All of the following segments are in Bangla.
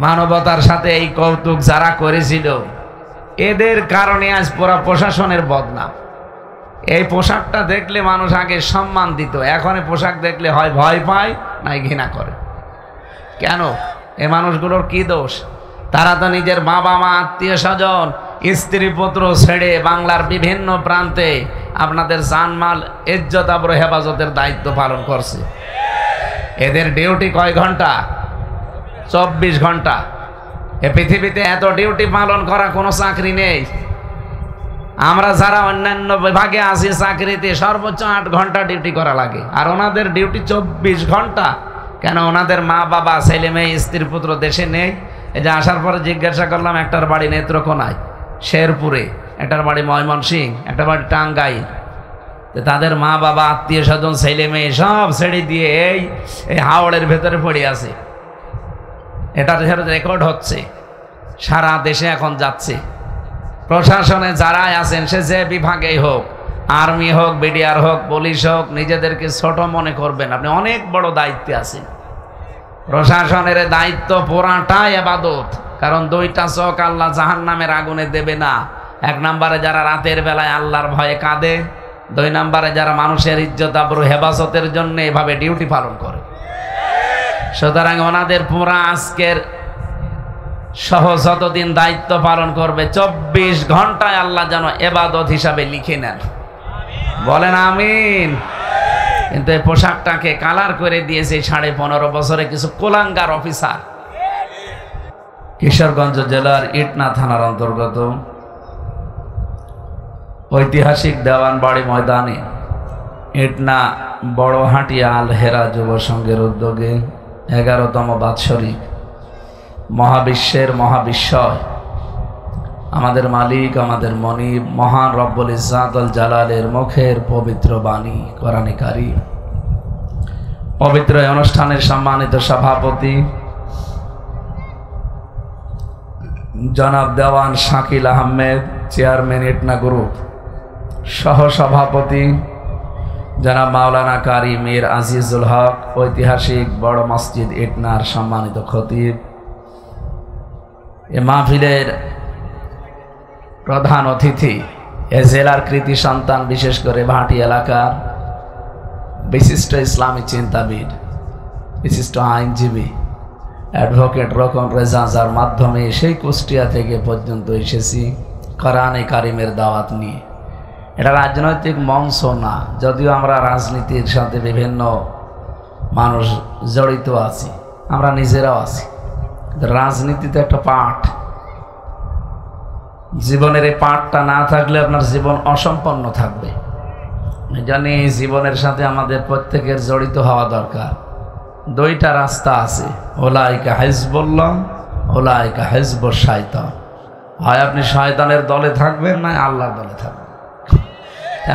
মানবতার সাথে এই কৌতুক যারা করেছিল এদের কারণে আজ পুরা প্রশাসনের বদনাম। এই পোশাকটা দেখলে মানুষ আগে সম্মান দিত, এখন এই পোশাক দেখলে হয় ভয় পায় নাই ঘৃণা করে। কেন? এই মানুষগুলোর কি দোষ? তারা তো নিজের বাবা মা আত্মীয় স্বজন স্ত্রী পুত্র ছেড়ে বাংলার বিভিন্ন প্রান্তে আপনাদের জানমাল ইজ্জত আবরু হেফাজতের দায়িত্ব পালন করছে। এদের ডিউটি কয় ঘন্টা? 24 ঘন্টা। এ পৃথিবীতে এত ডিউটি পালন করা কোনো চাকরি নেই। আমরা যারা অন্যান্য বিভাগে আছি চাকরিতে সর্বোচ্চ 8 ঘন্টা ডিউটি করা লাগে, আর ওনাদের ডিউটি 24 ঘন্টা। কেন? ওনাদের মা বাবা ছেলে মেয়ে স্ত্রী পুত্র দেশে নেই? এই যে আসার পরে জিজ্ঞাসা করলাম, একটার বাড়ি নেত্রকোনায় শেরপুরে, একটার বাড়ি ময়মনসিংহ, একটা বাড়ি টাঙ্গাইল। তাদের মা বাবা আত্মীয় স্বজন ছেলে মেয়ে সব ছেড়ে দিয়ে এই হাওড়ের ভেতরে পড়ে আছে। এটার রেকর্ড হচ্ছে, সারা দেশে এখন যাচ্ছে। প্রশাসনে যারাই আছেন, সে যে বিভাগেই হোক, আর্মি হোক, বিডিআর হোক, পুলিশ হোক, নিজেদেরকে ছোট মনে করবেন। আপনি অনেক বড় দায়িত্বে আছেন। প্রশাসনের দায়িত্ব পুরাটাই ইবাদত। কারণ 2টা চোখ আল্লাহ জাহান্নামের আগুনে দেবে না। 1 নম্বরে যারা রাতের বেলায় আল্লাহর ভয়ে কাঁদে, 2 নম্বরে যারা মানুষের ইজ্জত আবরু হেফাজতের জন্য এভাবে ডিউটি পালন করে। সুতরাং ওনাদের পুরা আজকের সহ যতদিন দায়িত্ব পালন করবে 24 ঘন্টায় আল্লাহ যেন ইবাদত হিসাবে লিখে নেন। বলেন আমিন। কিন্তু এই পোশাকটাকে কালার করে দিয়েছে 15.5 বছরে কিছু কোলাঙ্গার অফিসার। কিশোরগঞ্জ জেলার ইটনা থানার অন্তর্গত ঐতিহাসিক দেওয়ানবাড়ি ময়দানে ইটনা বড়হাটি আল হেরা যুব সংঘের উদ্যোগে 11তম বাৎসরিক মহাবিশ্বের মহাবিশ্বয় আমাদের মালিক, আমাদের মনিব, মহান রব্বুল ইজ্জাতুল জালালের মুখের পবিত্র বাণী কোরআনে কারীম। পবিত্র এই অনুষ্ঠানের সম্মানিত সভাপতি জনাব দেওয়ান শাকিল আহমেদ, চেয়ারম্যান ইটনা গ্রুপ, সহ সভাপতি জনাব মাওলানা কারি মীর আজিজুল হক, ঐতিহাসিক বড় মসজিদ ইটনার সম্মানিত খতিব, এ মাহফিলের প্রধান অতিথি, এ জেলার কৃতি সন্তান, বিশেষ করে ভাটি এলাকার বিশিষ্ট ইসলামী চিন্তাবিদ, বিশিষ্ট আইনজীবী অ্যাডভোকেট রকন রেজা, যার মাধ্যমে সেই কুষ্টিয়া থেকে পর্যন্ত এসেছি কোরআনে কারিমের দাওয়াত নিয়ে। এটা রাজনৈতিক মঞ্চ না, যদিও আমরা রাজনীতির সাথে বিভিন্ন মানুষ জড়িত আছি, আমরা নিজেরাও আছি। রাজনীতিতে একটা পাঠ, জীবনের এই পাঠটা না থাকলে আপনার জীবন অসম্পন্ন থাকবে। জানি জীবনের সাথে আমাদের প্রত্যেকের জড়িত হওয়া দরকার। 2টা রাস্তা আছে, ওলাইকা হিজবুল্লাহ, ওলাইকা হিজবুশ শায়তান। হয় আপনি শয়তানের দলে থাকবেন, না আল্লাহর দলে থাকবেন।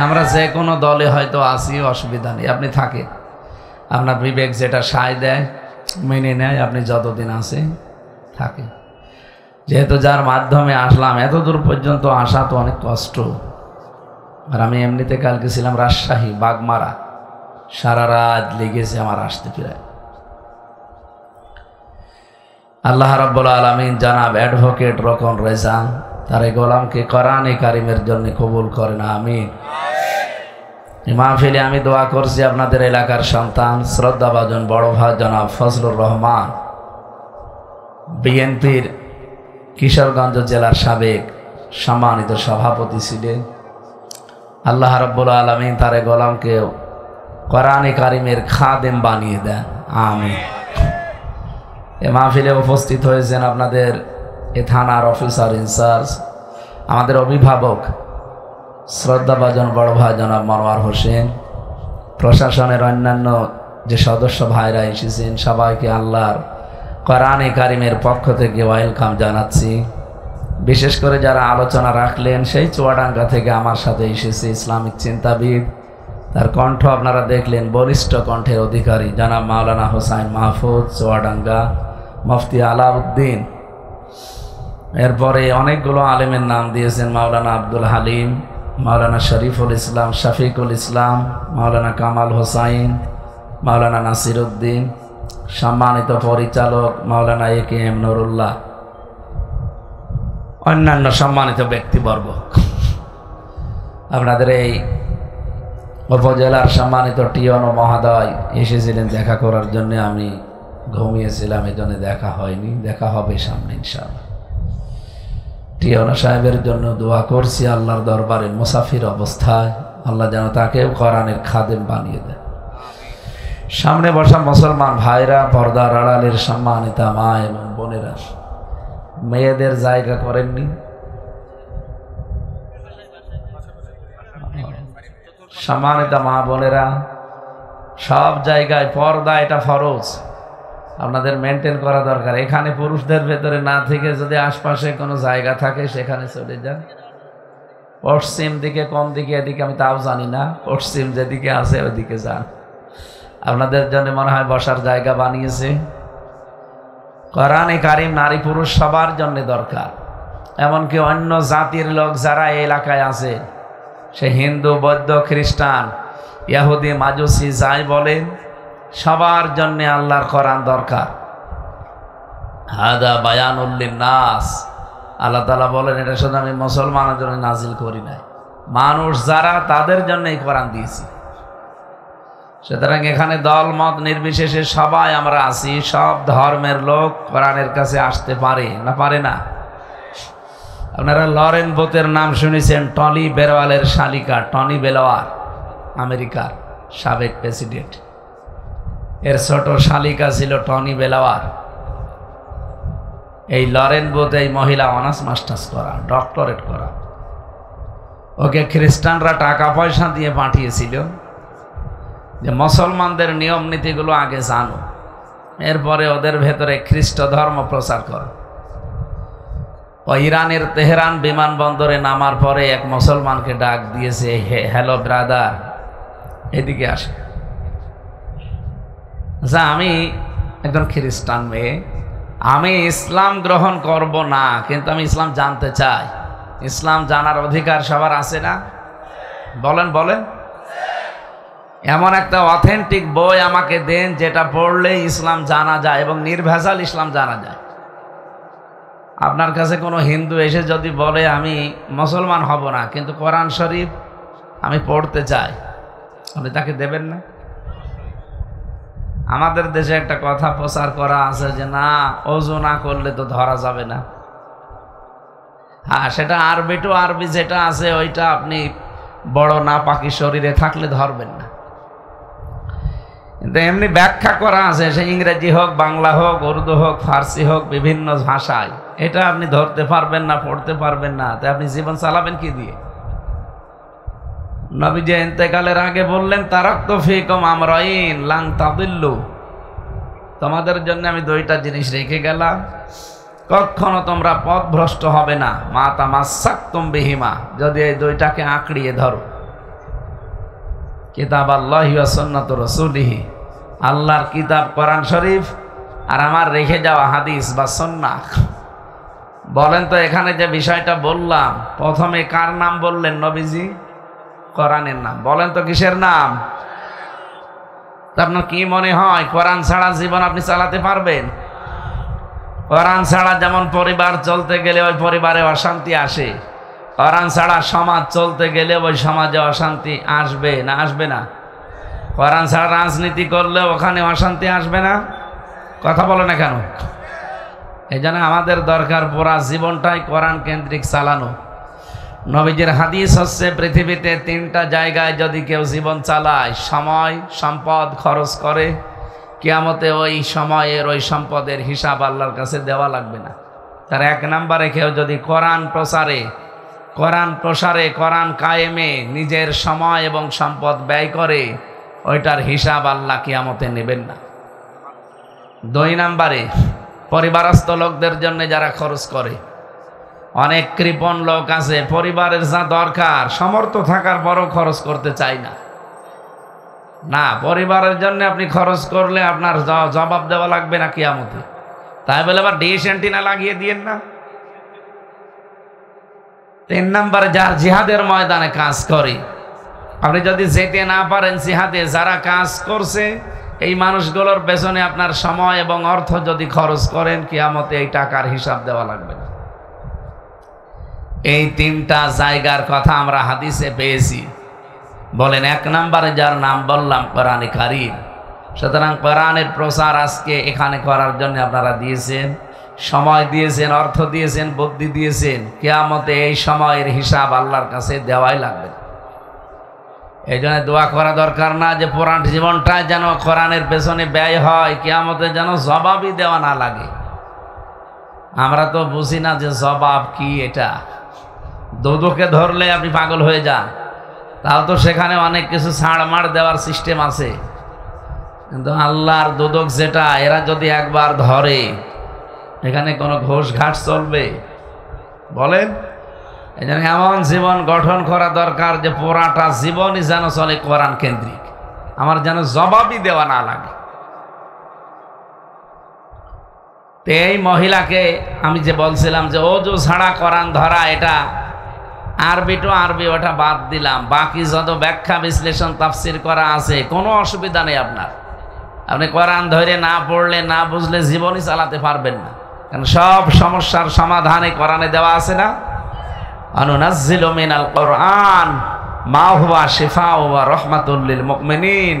আমরা যে কোনো দলে হয়তো আছি, অসুবিধা নেই, আপনি থাকেন। আপনার বিবেক যেটা সায় দেয় মেনে নেয়, আপনি যতদিন আছে থাকেন। যেহেতু যার মাধ্যমে আসলাম, এত দূর পর্যন্ত আসা তো অনেক কষ্ট। আর আমি এমনিতে কালকে ছিলাম রাজশাহী বাগমারা, সারা রাত লেগেছে আমার আসতে ফিরায়। আল্লাহ রাব্বুল আলামিন জনাব অ্যাডভোকেট রকন রেজা তার এই গোলামকে কোরআনে কারিমের জন্য কবুল করেন, আমিন। মাহফিলে আমি দোয়া করছি আপনাদের এলাকার সন্তান শ্রদ্ধাভাজন বড় ভাই জনাব ফজলুর রহমান, বিএনপির কিশোরগঞ্জ জেলার সাবেক সম্মানিত সভাপতি ছিলেন। আল্লাহ রাব্বুল আলামিন তার এই গোলামকে কোরআনে কারিমের খাদেম বানিয়ে দেন, আমিন। এ মাহফিলে উপস্থিত হয়েছেন আপনাদের এ থানার অফিসার ইনচার্জ, আমাদের অভিভাবক শ্রদ্ধাভাজন বড় ভাই জনাব মনোয়ার হোসেন, প্রশাসনের অন্যান্য যে সদস্য ভাইরা এসেছেন, সবাইকে আল্লাহর কোরআনে কারিমের পক্ষ থেকে ওয়েলকাম জানাচ্ছি। বিশেষ করে যারা আলোচনা রাখলেন, সেই চুয়াডাঙ্গা থেকে আমার সাথে এসেছে ইসলামিক চিন্তাবিদ, তার কণ্ঠ আপনারা দেখলেন, বলিষ্ঠ কণ্ঠের অধিকারী জনাব মাওলানা হোসাইন মাহফুজ চুয়াডাঙ্গা, মুফতি আলাউদ্দিন। এরপরে অনেকগুলো আলেমের নাম দিয়েছেন, মাওলানা আব্দুল হালিম, মাওলানা শরীফুল ইসলাম, শফিকুল ইসলাম, মাওলানা কামাল হোসাইন, মাওলানা নাসির উদ্দিন, সম্মানিত পরিচালক মাওলানা এ.কে.এম নুরুল্লাহ, অন্যান্য সম্মানিত ব্যক্তিবর্গ, আপনাদের এই উপজেলার সম্মানিত টিওনো মহোদয় এসেছিলেন দেখা করার জন্য। আমি ঘুমিয়েছিলাম, এই জন্য দেখা হয়নি, দেখা হবে সামনে ইনশাআল্লাহ। টিওনো সাহেবের জন্য দোয়া করছি আল্লাহর দরবারে মুসাফির অবস্থায় আল্লাহ যেন তাকেও কোরআনের খাদেম বানিয়ে দেয়। সামনে বসা মুসলমান ভাইরা, পর্দার আড়ালের সম্মানিতা মা এবং বোনেরা, মেয়েদের জায়গা করেননি? সম্মানিত মা বোনেরা, সব জায়গায় পর্দা এটা ফরজ, আপনাদের মেনটেন করা দরকার। এখানে পুরুষদের ভেতরে না থেকে যদি আশপাশে কোনো জায়গা থাকে সেখানে চলে যান। পশ্চিম দিকে কোন দিকে, এদিকে আমি তাও জানি না, পশ্চিম যেদিকে আছে ওইদিকে যান। আপনাদের জন্য মনে হয় বসার জায়গা বানিয়েছে। কোরআনে কারিম নারী পুরুষ সবার জন্য দরকার। এমনকি অন্য জাতির লোক যারা এই এলাকায় আছে, সে হিন্দু, বৌদ্ধ, খ্রিস্টান, ইহুদি, মাজুসি যাই বলেন, সবার জন্য আল্লাহর কোরআন দরকার। হাদা বায়ানুল লিন্নাস, আল্লাহ তাআলা বলেন এটা শুধু আমি মুসলমানের জন্য নাজিল করি নাই, মানুষ যারা তাদের জন্য এই কোরআন দিয়েছি। সুতরাং এখানে দল মত নির্বিশেষে সবাই আমরা আছি, সব ধর্মের লোক কোরআনের কাছে আসতে পারে না, পারে না? আপনারা লরেন বোথের নাম শুনেছেন, টনি বেলওয়ালের শালিকা, টনি বেলওয়াল, আমেরিকার সাবেক প্রেসিডেন্ট। এর ছোট শালিকা ছিল টনি বেলওয়াল। এই লরেন বোথ এই মহিলা অনার্স মাস্টার্স করা, ডক্টরেট করা। ওকে খ্রিস্টানরা টাকা পয়সা দিয়ে পাঠিয়েছিল যে মুসলমানদের নিয়ম নীতিগুলো আগে জানো, এরপরে ওদের ভেতরে খ্রিস্ট ধর্ম প্রচার করো। ও ইরানের তেহরান বিমানবন্দরে নামার পরে এক মুসলমানকে ডাক দিয়েছে, হ্যালো ব্রাদার, এদিকে আসে। আচ্ছা, আমি একজন খ্রিস্টান মেয়ে, আমি ইসলাম গ্রহণ করব না, কিন্তু আমি ইসলাম জানতে চাই। ইসলাম জানার অধিকার সবার আছে না? বলেন বলেন। এমন একটা অথেন্টিক বই আমাকে দেন যেটা পড়লে ইসলাম জানা যায় এবং নির্ভেজাল ইসলাম জানা যায়। আপনার কাছে কোনো হিন্দু এসে যদি বলে আমি মুসলমান হব না, কিন্তু কোরআন শরীফ আমি পড়তে চাই, আপনি তাকে দেবেন না? আমাদের দেশে একটা কথা প্রচার করা আছে যে না, ওযু না করলে তো ধরা যাবে না। হ্যাঁ, সেটা আরবি টু আরবি যেটা আছে ওইটা আপনি বড় না পাকি শরীরে থাকলে ধরবেন না, কিন্তু এমনি ব্যাখ্যা করা আছে, সে ইংরেজি হোক, বাংলা হোক, উর্দু হোক, ফার্সি হোক, বিভিন্ন ভাষায়, এটা আপনি ধরতে পারবেন না, পড়তে পারবেন না, তাই আপনি জীবন চালাবেন কি দিয়ে? নবীজি ইন্তেকালের আগে বললেন, তারাকতু ফীকুম আমরাইন লান তাদিল্লু, তোমাদের জন্য আমি দুইটা জিনিস রেখে গেলাম, কখনো তোমরা পথভ্রষ্ট হবে না, মা তামাসসাকতুম বিহিমা, যদি এই দুইটাকে আঁকড়িয়ে ধরো। কিতাব আল্লাহি ওয়া সুন্নাতু রাসূলিহি, আল্লাহর কিতাব কোরআন শরীফ আর আমার রেখে যাওয়া হাদিস বা সুন্নাহ। বলেন তো, এখানে যে বিষয়টা বললাম, প্রথমে কার নাম বললেন নবীজি? কোরআনের নাম। বলেন তো কিসের নাম? আপনার কি মনে হয় কোরআন ছাড়া জীবন আপনি চালাতে পারবেন? কোরআন ছাড়া যেমন পরিবার চলতে গেলে ওই পরিবারে অশান্তি আসে, কোরআন ছাড়া সমাজ চলতে গেলে ওই সমাজে অশান্তি আসবে না? আসবে না? কোরআন ছাড়া রাজনীতি করলে ওখানে অশান্তি আসবে না? কথা বলে না কেন? এই জন্য আমাদের দরকার পুরা জীবনটাই কোরআন কেন্দ্রিক চালানো। নবীজির হাদিস হচ্ছে, পৃথিবীতে তিনটা জায়গায় যদি কেউ জীবন চালায়, সময় সম্পদ খরচ করে, কিয়ামতে ওই সময়ের ওই সম্পদের হিসাব আল্লাহর কাছে দেওয়া লাগবে না। তার এক নম্বরে কেউ যদি কোরআন প্রসারে কোরআন কায়েমে নিজের সময় এবং সম্পদ ব্যয় করে, ওইটার হিসাব আল্লাহ কিয়ামতে নেবেন না। দুই নম্বরে পরিবারস্থ লোকদের জন্য যারা খরচ করে, অনেক কৃপণ লোক আছে, পরিবারের যা দরকার সামর্থ্য থাকার পরও খরচ করতে চায় না। না, পরিবারের জন্য আপনি খরচ করলে আপনার জবাব দেওয়া লাগবে না কিয়ামতে। তাই বলে আবার ডিশ অ্যান্টিনা লাগিয়ে দিয়েন না। তিন নম্বরে যার জিহাদের ময়দানে কাজ করে, আপনি যদি যেতে না পারেন জিহাদে, যারা কাজ করছে এই মানুষগুলোর পেছনে আপনার সময় এবং অর্থ যদি খরচ করেন, কিয়ামতে এই টাকার হিসাব দেওয়া লাগবে না। এই তিনটা জায়গার কথা আমরা হাদিসে পেয়েছি। বলেন, এক নম্বরে যার নাম বললাম কোরআনে কারীম। সুতরাং কোরআনের প্রচার আজকে এখানে করার জন্য আপনারা দিয়েছেন, সময় দিয়েছেন, অর্থ দিয়েছেন, বুদ্ধি দিয়েছেন। কিয়ামতে এই সময়ের হিসাব আল্লাহর কাছে দেওয়াই লাগবে। এই জন্য দোয়া করা দরকার না যে পুরান জীবনটা যেন কোরআনের পেছনে ব্যয় হয়, কিয়ামতে যেন জবাবই দেওয়া না লাগে। আমরা তো বুঝি না যে জবাব কি। এটা দুদুকে ধরলে আপনি পাগল হয়ে যান, তাও তো সেখানে অনেক কিছু ছাড়মাড় দেওয়ার সিস্টেম আছে। কিন্তু আল্লাহর দুদক যেটা, এরা যদি একবার ধরে, এখানে কোনো ঘোষ ঘাট চলবে? বলেন। এই জন্য এমন জীবন গঠন করা দরকার যে পুরাটা জীবনই যেন চলে কোরআন কেন্দ্রিক, আমার যেন জবাবই দেওয়া না লাগে। তো এই মহিলাকে আমি যে বলছিলাম যে ওযু ছাড়া কোরআন ধরা, এটা আরবি টু আরবি ওটা বাদ দিলাম, বাকি যত ব্যাখ্যা বিশ্লেষণ তাফসির করা আছে কোনো অসুবিধা নেই আপনার। আপনি কোরআন ধরে না পড়লে, না বুঝলে জীবনই চালাতে পারবেন না। কারণ সব সমস্যার সমাধানে কোরআনে দেওয়া আছে না, আনুনাজ্জিলু মিনাল কোরআন মা হুয়া শিফাউ ওয়া রাহমাতুল লিল মুমিনিন।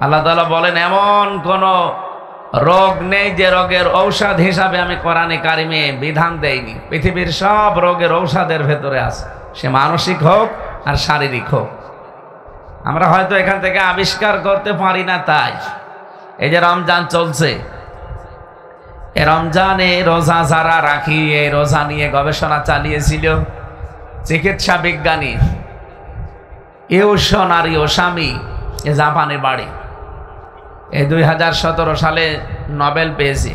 আল্লাহ তাআলা বলেন, এমন কোন রোগ নেই যে রোগের ঔষধ হিসাবে আমি কোরআনে কারিমে বিধান দেইনি। পৃথিবীর সব রোগের ঔষধের ভেতরে আছে, সে মানসিক হোক আর শারীরিক হোক। আমরা হয়তো এখান থেকে আবিষ্কার করতে পারি না। তাই এই যে রমজান চলছে, এই রমজানে রোজা যারা রাখি, এই রোজা নিয়ে গবেষণা চালিয়েছিল চিকিৎসা বিজ্ঞানী ইউশনারি ওসামি, এ জাপানে বাড়ি। এই 2017 সালে নোবেল পেয়েছে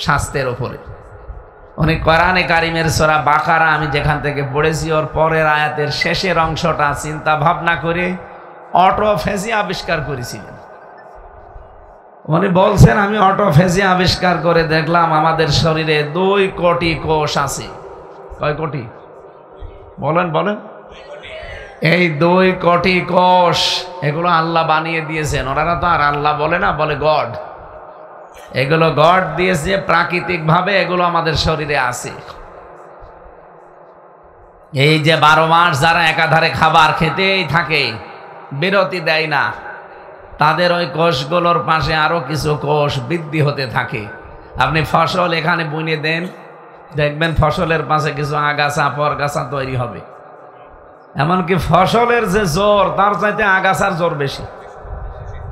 স্বাস্থ্যের ওপরে। উনি কোরআনে কারিমের সূরা বাকারা, আমি যেখান থেকে পড়েছি, ওর পরের আয়াতের শেষের অংশটা চিন্তা ভাবনা করে অটোফেজি আবিষ্কার করেছিলেন। উনি বলছেন, আমি অটোফেজি আবিষ্কার করে দেখলাম আমাদের শরীরে 2 কোটি কোষ আছে। কয় কোটি? বলেন বলেন। এই 2 কোটি কোষ, এগুলো আল্লাহ বানিয়ে দিয়েছেন। ওনারা তো আর আল্লাহ বলে না, বলে গড। এগুলো গড দিয়েছে প্রাকৃতিক ভাবে, এগুলো আমাদের শরীরে আছে। এই যে 12 মাস যারা একাধারে খাবার খেতেই থাকে, বিরতি দেয় না, তাদের ওই কোষগুলোর পাশে আরো কিছু কোষ বৃদ্ধি হতে থাকে। আপনি ফসল এখানে বুনে দেন, দেখবেন ফসলের পাশে কিছু আগাছা পরগাছা তৈরি হবে। এমনকি ফসলের যে জোর, তার চাইতে আগাছার জোর বেশি।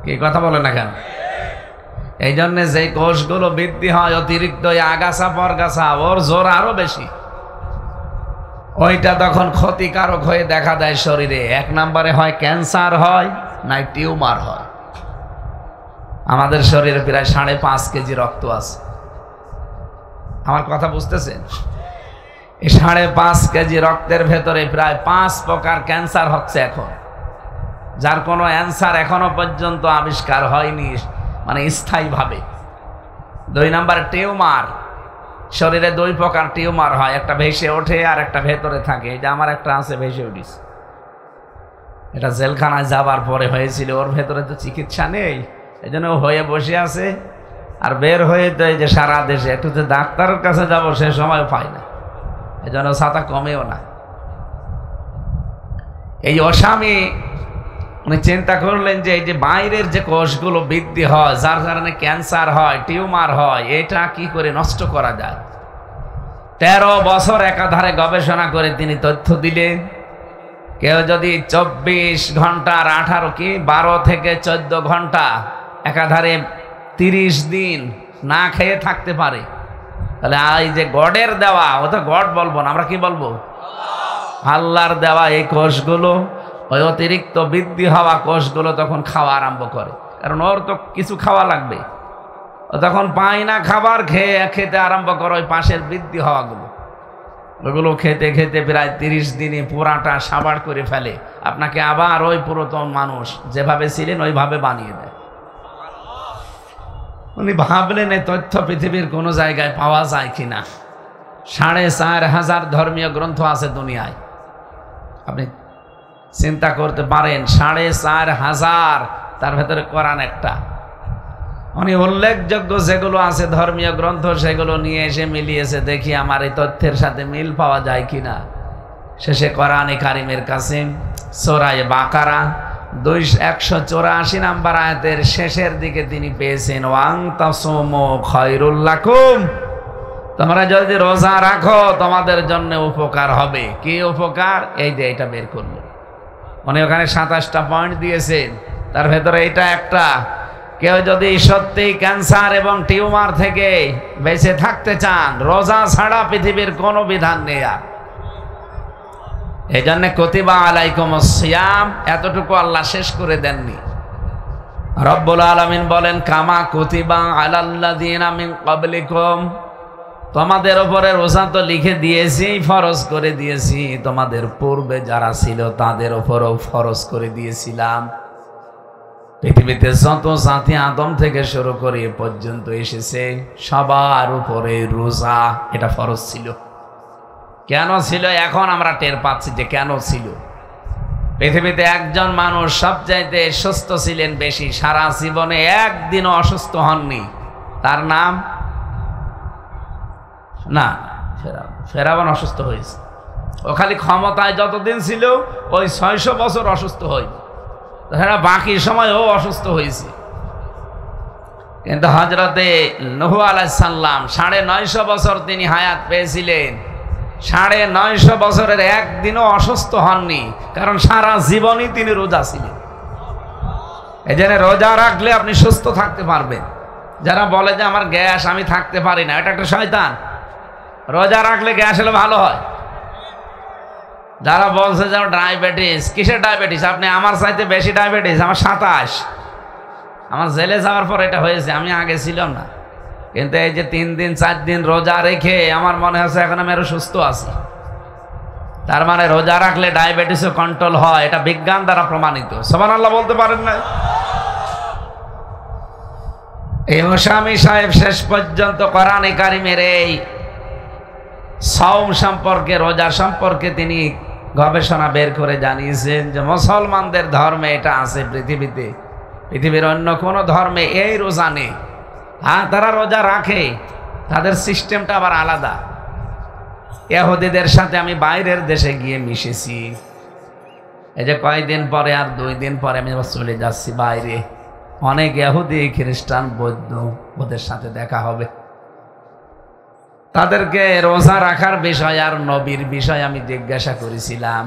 কি কথা বলে না কেন? এই জন্য যে কোষগুলো বৃদ্ধি হয় অতিরিক্ত, আগাছা পরগাছা, ওর জোর আরো বেশি। ওইটা তখন ক্ষতিকারক হয়ে দেখা দেয় শরীরে। 1 নম্বরে হয় ক্যান্সার, হয় না টিউমার হয়। আমাদের শরীরে প্রায় 5.5 কেজি রক্ত আছে। আমার কথা বুঝতেছেন? এই 5.5 কেজি রক্তের ভেতরে প্রায় 5 প্রকার ক্যান্সার হচ্ছে এখন, যার কোনো অ্যান্সার এখনো পর্যন্ত আবিষ্কার হয়নি, মানে স্থায়ীভাবে। 2 নম্বর টিউমার, শরীরে 2 প্রকার টিউমার হয়, একটা ভেসে ওঠে আর একটা ভেতরে থাকে। এই যে আমার একটা আছে, ভেসে উঠিস, এটা জেলখানায় যাবার পরে হয়েছিল। ওর ভেতরে তো চিকিৎসা নেই, এই জন্য হয়ে বসে আছে। আর বের হয়ে তো এই যে সারা দেশে একটু যে ডাক্তারের কাছে যাবো সে সময় পাই না, এই জন্য ছাতা কমেও না। এই অস্বামী উনি চিন্তা করলেন যে এই যে বাইরের যে কোষগুলো বৃদ্ধি হয়, যার কারণে ক্যান্সার হয়, টিউমার হয়, এটা কি করে নষ্ট করা যায়। 13 বছর একাধারে গবেষণা করে তিনি তথ্য দিলেন, কেউ যদি 24 ঘন্টার 12 থেকে 14 ঘন্টা একাধারে 30 দিন না খেয়ে থাকতে পারে, তাহলে এই যে গডের দেওয়া, ও তো গড বলবো না, আমরা কি বলবো? আল্লাহর দেওয়া এই কোষগুলো, ওই অতিরিক্ত বৃদ্ধি হওয়া কোষগুলো তখন খাওয়া আরম্ভ করে। কারণ ওর তো কিছু খাওয়া লাগবে, ও তখন পায় না খাবার, খেতে আরম্ভ করে ওই পাশের বৃদ্ধি হওয়াগুলো। ওগুলো খেতে খেতে প্রায় 30 দিনে পুরাটা সাবাড় করে ফেলে, আপনাকে আবার ওই পুরাতন মানুষ যেভাবে ছিলেন ওইভাবে বানিয়ে দেয়। উনি ভাবলেন এই তথ্য পৃথিবীর কোনো জায়গায় পাওয়া যায় কিনা। 4,500 ধর্মীয় গ্রন্থ আছে দুনিয়ায়। আপনি চিন্তা করতে পারেন, 4,500 তার ভেতরে কোরআন একটা। উনি উল্লেখযোগ্য যেগুলো আছে ধর্মীয় গ্রন্থ সেগুলো নিয়ে এসে মিলিয়েছে, দেখি আমার এই তথ্যের সাথে মিল পাওয়া যায় কিনা। শেষে কোরআনে কারিমের কাছে সূরা বাকারা 184 নম্বর আয়াতের শেষের দিকে তিনি পেয়েছেন ওয়াং তাসুমু খায়রুল লাকুম, তোমরা যদি রোজা রাখো তোমাদের জন্য উপকার হবে। কি উপকার? এই যে এটা বের করলো উনি ওখানে 27টা পয়েন্ট দিয়েছেন, তার ভেতরে এটা একটা। কেউ যদি সত্যি ক্যান্সার এবং টিউমার থেকে বেঁচে থাকতে চান, রোজা ছাড়া পৃথিবীর কোনো বিধান নেই। আর এই জন্য কুতিবা আলাইকুমুস সিয়াম এতটুকু আল্লাহ শেষ করে দেননি। রব্বুল আলামিন বলেন কামা কুতিবা আলাল্লাযিনা মিন ক্বাবলিকুম, তোমাদের উপরে রোজা তো লিখে দিয়েছি, ফরজ করে দিয়েছি, তোমাদের পূর্বে যারা ছিল তাদের উপরও ফরজ করে দিয়েছিলাম। পৃথিবীতে যত জাতি আদম থেকে শুরু করে এ পর্যন্ত এসেছে সবার উপরে রোজা এটা ফরজ ছিল। কেন ছিল? এখন আমরা টের পাচ্ছি যে কেন ছিল। পৃথিবীতে একজন মানুষ সবচাইতে সুস্থ ছিলেন বেশি, সারা জীবনে একদিনও অসুস্থ হননি, তার নাম না ফেরাউন। অসুস্থ হয়েছে ও খালি ক্ষমতায় যতদিন ছিল ওই 600 বছর অসুস্থ হয়নি, বাকি সময় ও অসুস্থ হয়েছে। কিন্তু হযরতে নূহ আলাইহিস সালাম 950 বছর তিনি হায়াত পেয়েছিলেন, 950 বছরের একদিনও অসুস্থ হননি, কারণ সারা জীবনই তিনি রোজা ছিলেন। এই জন্য রোজা রাখলে আপনি সুস্থ থাকতে পারবেন। যারা বলে যে আমার গ্যাস, আমি থাকতে পারি না, এটা একটা শয়তান। রোজা রাখলে গ্যাস হলে ভালো হয়। যারা বলছে যে ডায়াবেটিস, কিসের ডায়াবেটিস? আপনি আমার চাইতে বেশি ডায়াবেটিস, আমার 27। আমার জেলে যাওয়ার পর এটা হয়েছে, আমি আগে ছিলাম না। কিন্তু এই যে 3 দিন 4 দিন রোজা রেখে আমার মনে হচ্ছে এখন আমি আরো সুস্থ আছি। তার মানে রোজা রাখলে ডায়াবেটিসও কন্ট্রোল হয়, এটা বিজ্ঞান দ্বারা প্রমাণিত। সুবহানাল্লাহ বলতে পারেন না? এই মুসামি সাহেব শেষ পর্যন্ত কোরআনে কারিমের এই সাওম সম্পর্কে, রোজা সম্পর্কে তিনি গবেষণা বের করে জানিয়েছেন যে মুসলমানদের ধর্মে এটা আছে, পৃথিবীর অন্য কোনো ধর্মে এই রোজা নেই। হ্যাঁ, তারা রোজা রাখে, তাদের সিস্টেমটা আবার আলাদা। ইহুদিদের সাথে আমি বাইরের দেশে গিয়ে মিশেছি, এই যে কয়েকদিন পরে আর 2 দিন পরে আমি চলে যাচ্ছি বাইরে, অনেক ইহুদি খ্রিস্টান বৌদ্ধ ওদের সাথে দেখা হবে। তাদেরকে রোজা রাখার বিষয় আর নবীর বিষয় আমি জিজ্ঞাসা করেছিলাম।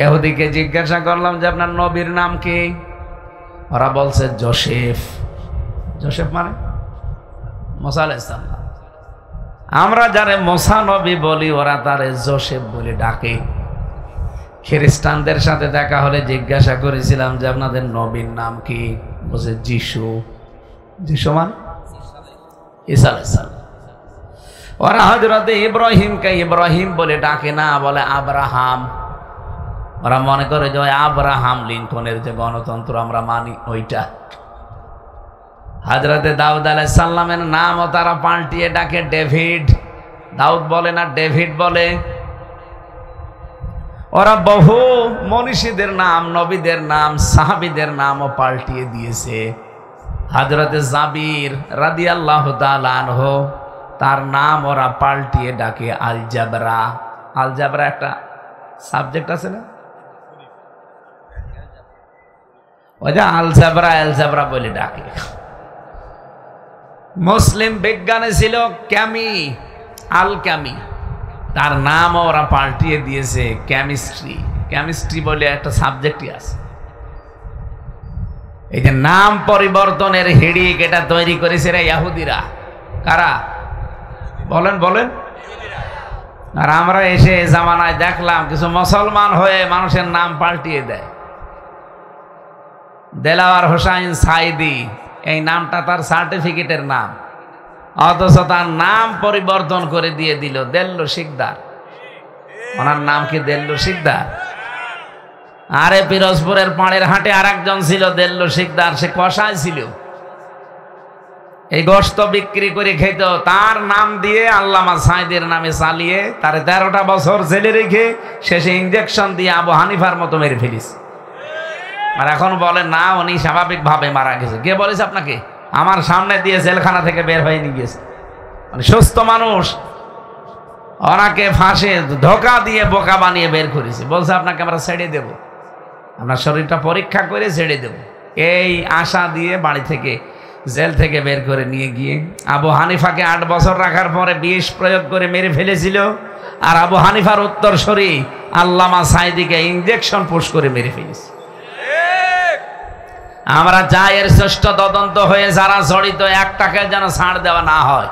ইহুদিকে জিজ্ঞাসা করলাম যে আপনার নবীর নাম কি? ওরা বলছে যোসেফ। যোসেফ মানে মুসা আলাইহিস সালাম। আমরা যারে মুসা নবী বলি ওরা তারে যোসেফ বলে ডাকে। খ্রিস্টানদের সাথে দেখা হলে জিজ্ঞাসা করেছিলাম যে আপনাদের নবীর নাম কি? বলছে যিশু। যিশু মানে ঈসা আলাইহিস সালাম। ওরা হযরতে ইব্রাহিমকে ইব্রাহিম বলে ডাকে না, বলে আব্রাহাম। ওরা মনে করে যে আব্রাহাম লিঙ্কনের যে গণতন্ত্র আমরা মানি ওইটা। হযরতে দাউদ আলাইহিস সালামের নামও তারা পাল্টিয়ে ডাকে ডেভিড। দাউদ বলে না, ডেভিড বলে। ওরা বহু মনীষীদের নাম, নবীদের নাম, সাহাবীদের নামও পাল্টিয়ে দিয়েছে। হযরতে জাবির রাদিয়াল্লাহু তাআলা আনহু, তার নাম ওরা পাল্টিয়ে ডাকে আলজাবরা। আলজাবরা একটা সাবজেক্ট আছে না, ওই যে আলজাবরা বলে ডাকে। মুসলিম বিজ্ঞানে ছিল ক্যামি, আল ক্যামি, তার নাম ওরা পাল্টিয়ে দিয়েছে কেমিস্ট্রি বলে একটা সাবজেক্টই আছে। এই যে নাম পরিবর্তনের হিড়িক এটা তৈরি করেছে রে ইহুদিরা। কারা? বলেন। আর আমরা এসে জামানায় দেখলাম কিছু মুসলমান হয়ে মানুষের নাম পাল্টিয়ে দেয়। দেলাওয়ার হোসাইন সাইদি, এই নামটা তার সার্টিফিকেটের নাম, অথচ তার নাম পরিবর্তন করে দিয়ে দিল দেল্লু শিকদার। ওনার নাম কি দেল্লু শিকদার? আরে পিরোজপুরের পাড়ের হাটে আর একজন ছিল দেল্লু শিকদার, সে কষায় ছিল, এই গোশত বিক্রি করে খেত। তার নাম দিয়ে আল্লামা সাইদের নামে চালিয়ে তারে 13টা বছর জেলে রেখে শেষে ইঞ্জেকশন দিয়ে আবু হানিফার মতো মেরে ফেলিস। আর এখন বলেন না উনি স্বাভাবিকভাবে মারা গেছে। কে বলেছে আপনাকে? আমার সামনে দিয়ে জেলখানা থেকে বের হয়ে নিয়ে গেছে। মানে সুস্থ মানুষ, ওনাকে ফাঁসে ধোকা দিয়ে বোকা বানিয়ে বের করেছে। বলছে আপনাকে আমরা ছেড়ে দেব, আপনার শরীরটা পরীক্ষা করে ছেড়ে দেব। এই আশা দিয়ে বাড়ি থেকে, জেল থেকে বের করে নিয়ে গিয়ে আবু হানিফাকে 8 বছর রাখার পরে বিষ প্রয়োগ করে মেরে ফেলেছিল। আর আবু হানিফার উত্তরসূরি আল্লামা সাঈদীকে ইঞ্জেকশন পুশ করে মেরে ফেলেছে। আমরা চাই এর শ্রেষ্ঠ তদন্ত হয়ে যারা জড়িত, একটাকে যেন ছাড় দেওয়া না হয়।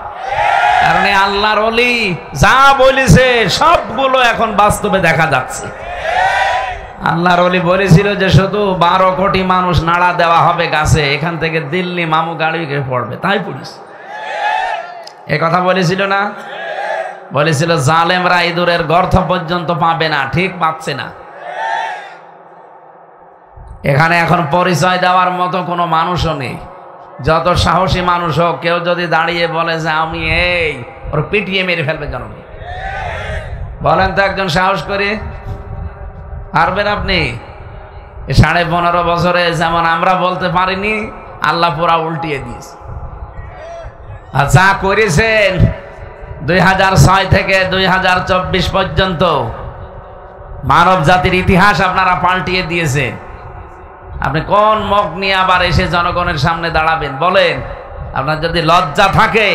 কারণ আল্লাহর ওলি যা বলেছে সবগুলো এখন বাস্তবে দেখা যাচ্ছে। আল্লাহর ওলি বলেছিল যে শুধু 12 কোটি মানুষ নাড়া দেওয়া হবে গাছে, এখান থেকে দিল্লি মামু গাড়িকে পড়বে, তাই পুলিশ এ কথা বলেছিল না? বলেছিল জালেমরা ইঁদুরের গর্ত পর্যন্ত পাবে না, ঠিক পাচ্ছে না। এখানে এখন পরিচয় দেওয়ার মতো কোনো মানুষও নেই। যত সাহসী মানুষ হোক, কেউ যদি দাঁড়িয়ে বলে যে আমি এই, ওর পিটিয়ে মেরে ফেলবে কেন? বলেন তো একজন সাহস করে পারবেন আপনি? 15.5 বছরে যেমন আমরা বলতে পারিনি, আল্লাহ পুরা উল্টিয়ে দিয়েছে। আর যা করেছেন 2006 থেকে 2024 পর্যন্ত মানব জাতির ইতিহাস আপনারা পাল্টিয়ে দিয়েছেন। আপনি কোন মুখ নিয়ে আবার এসে জনগণের সামনে দাঁড়াবেন? বলেন। আপনার যদি লজ্জা থাকে,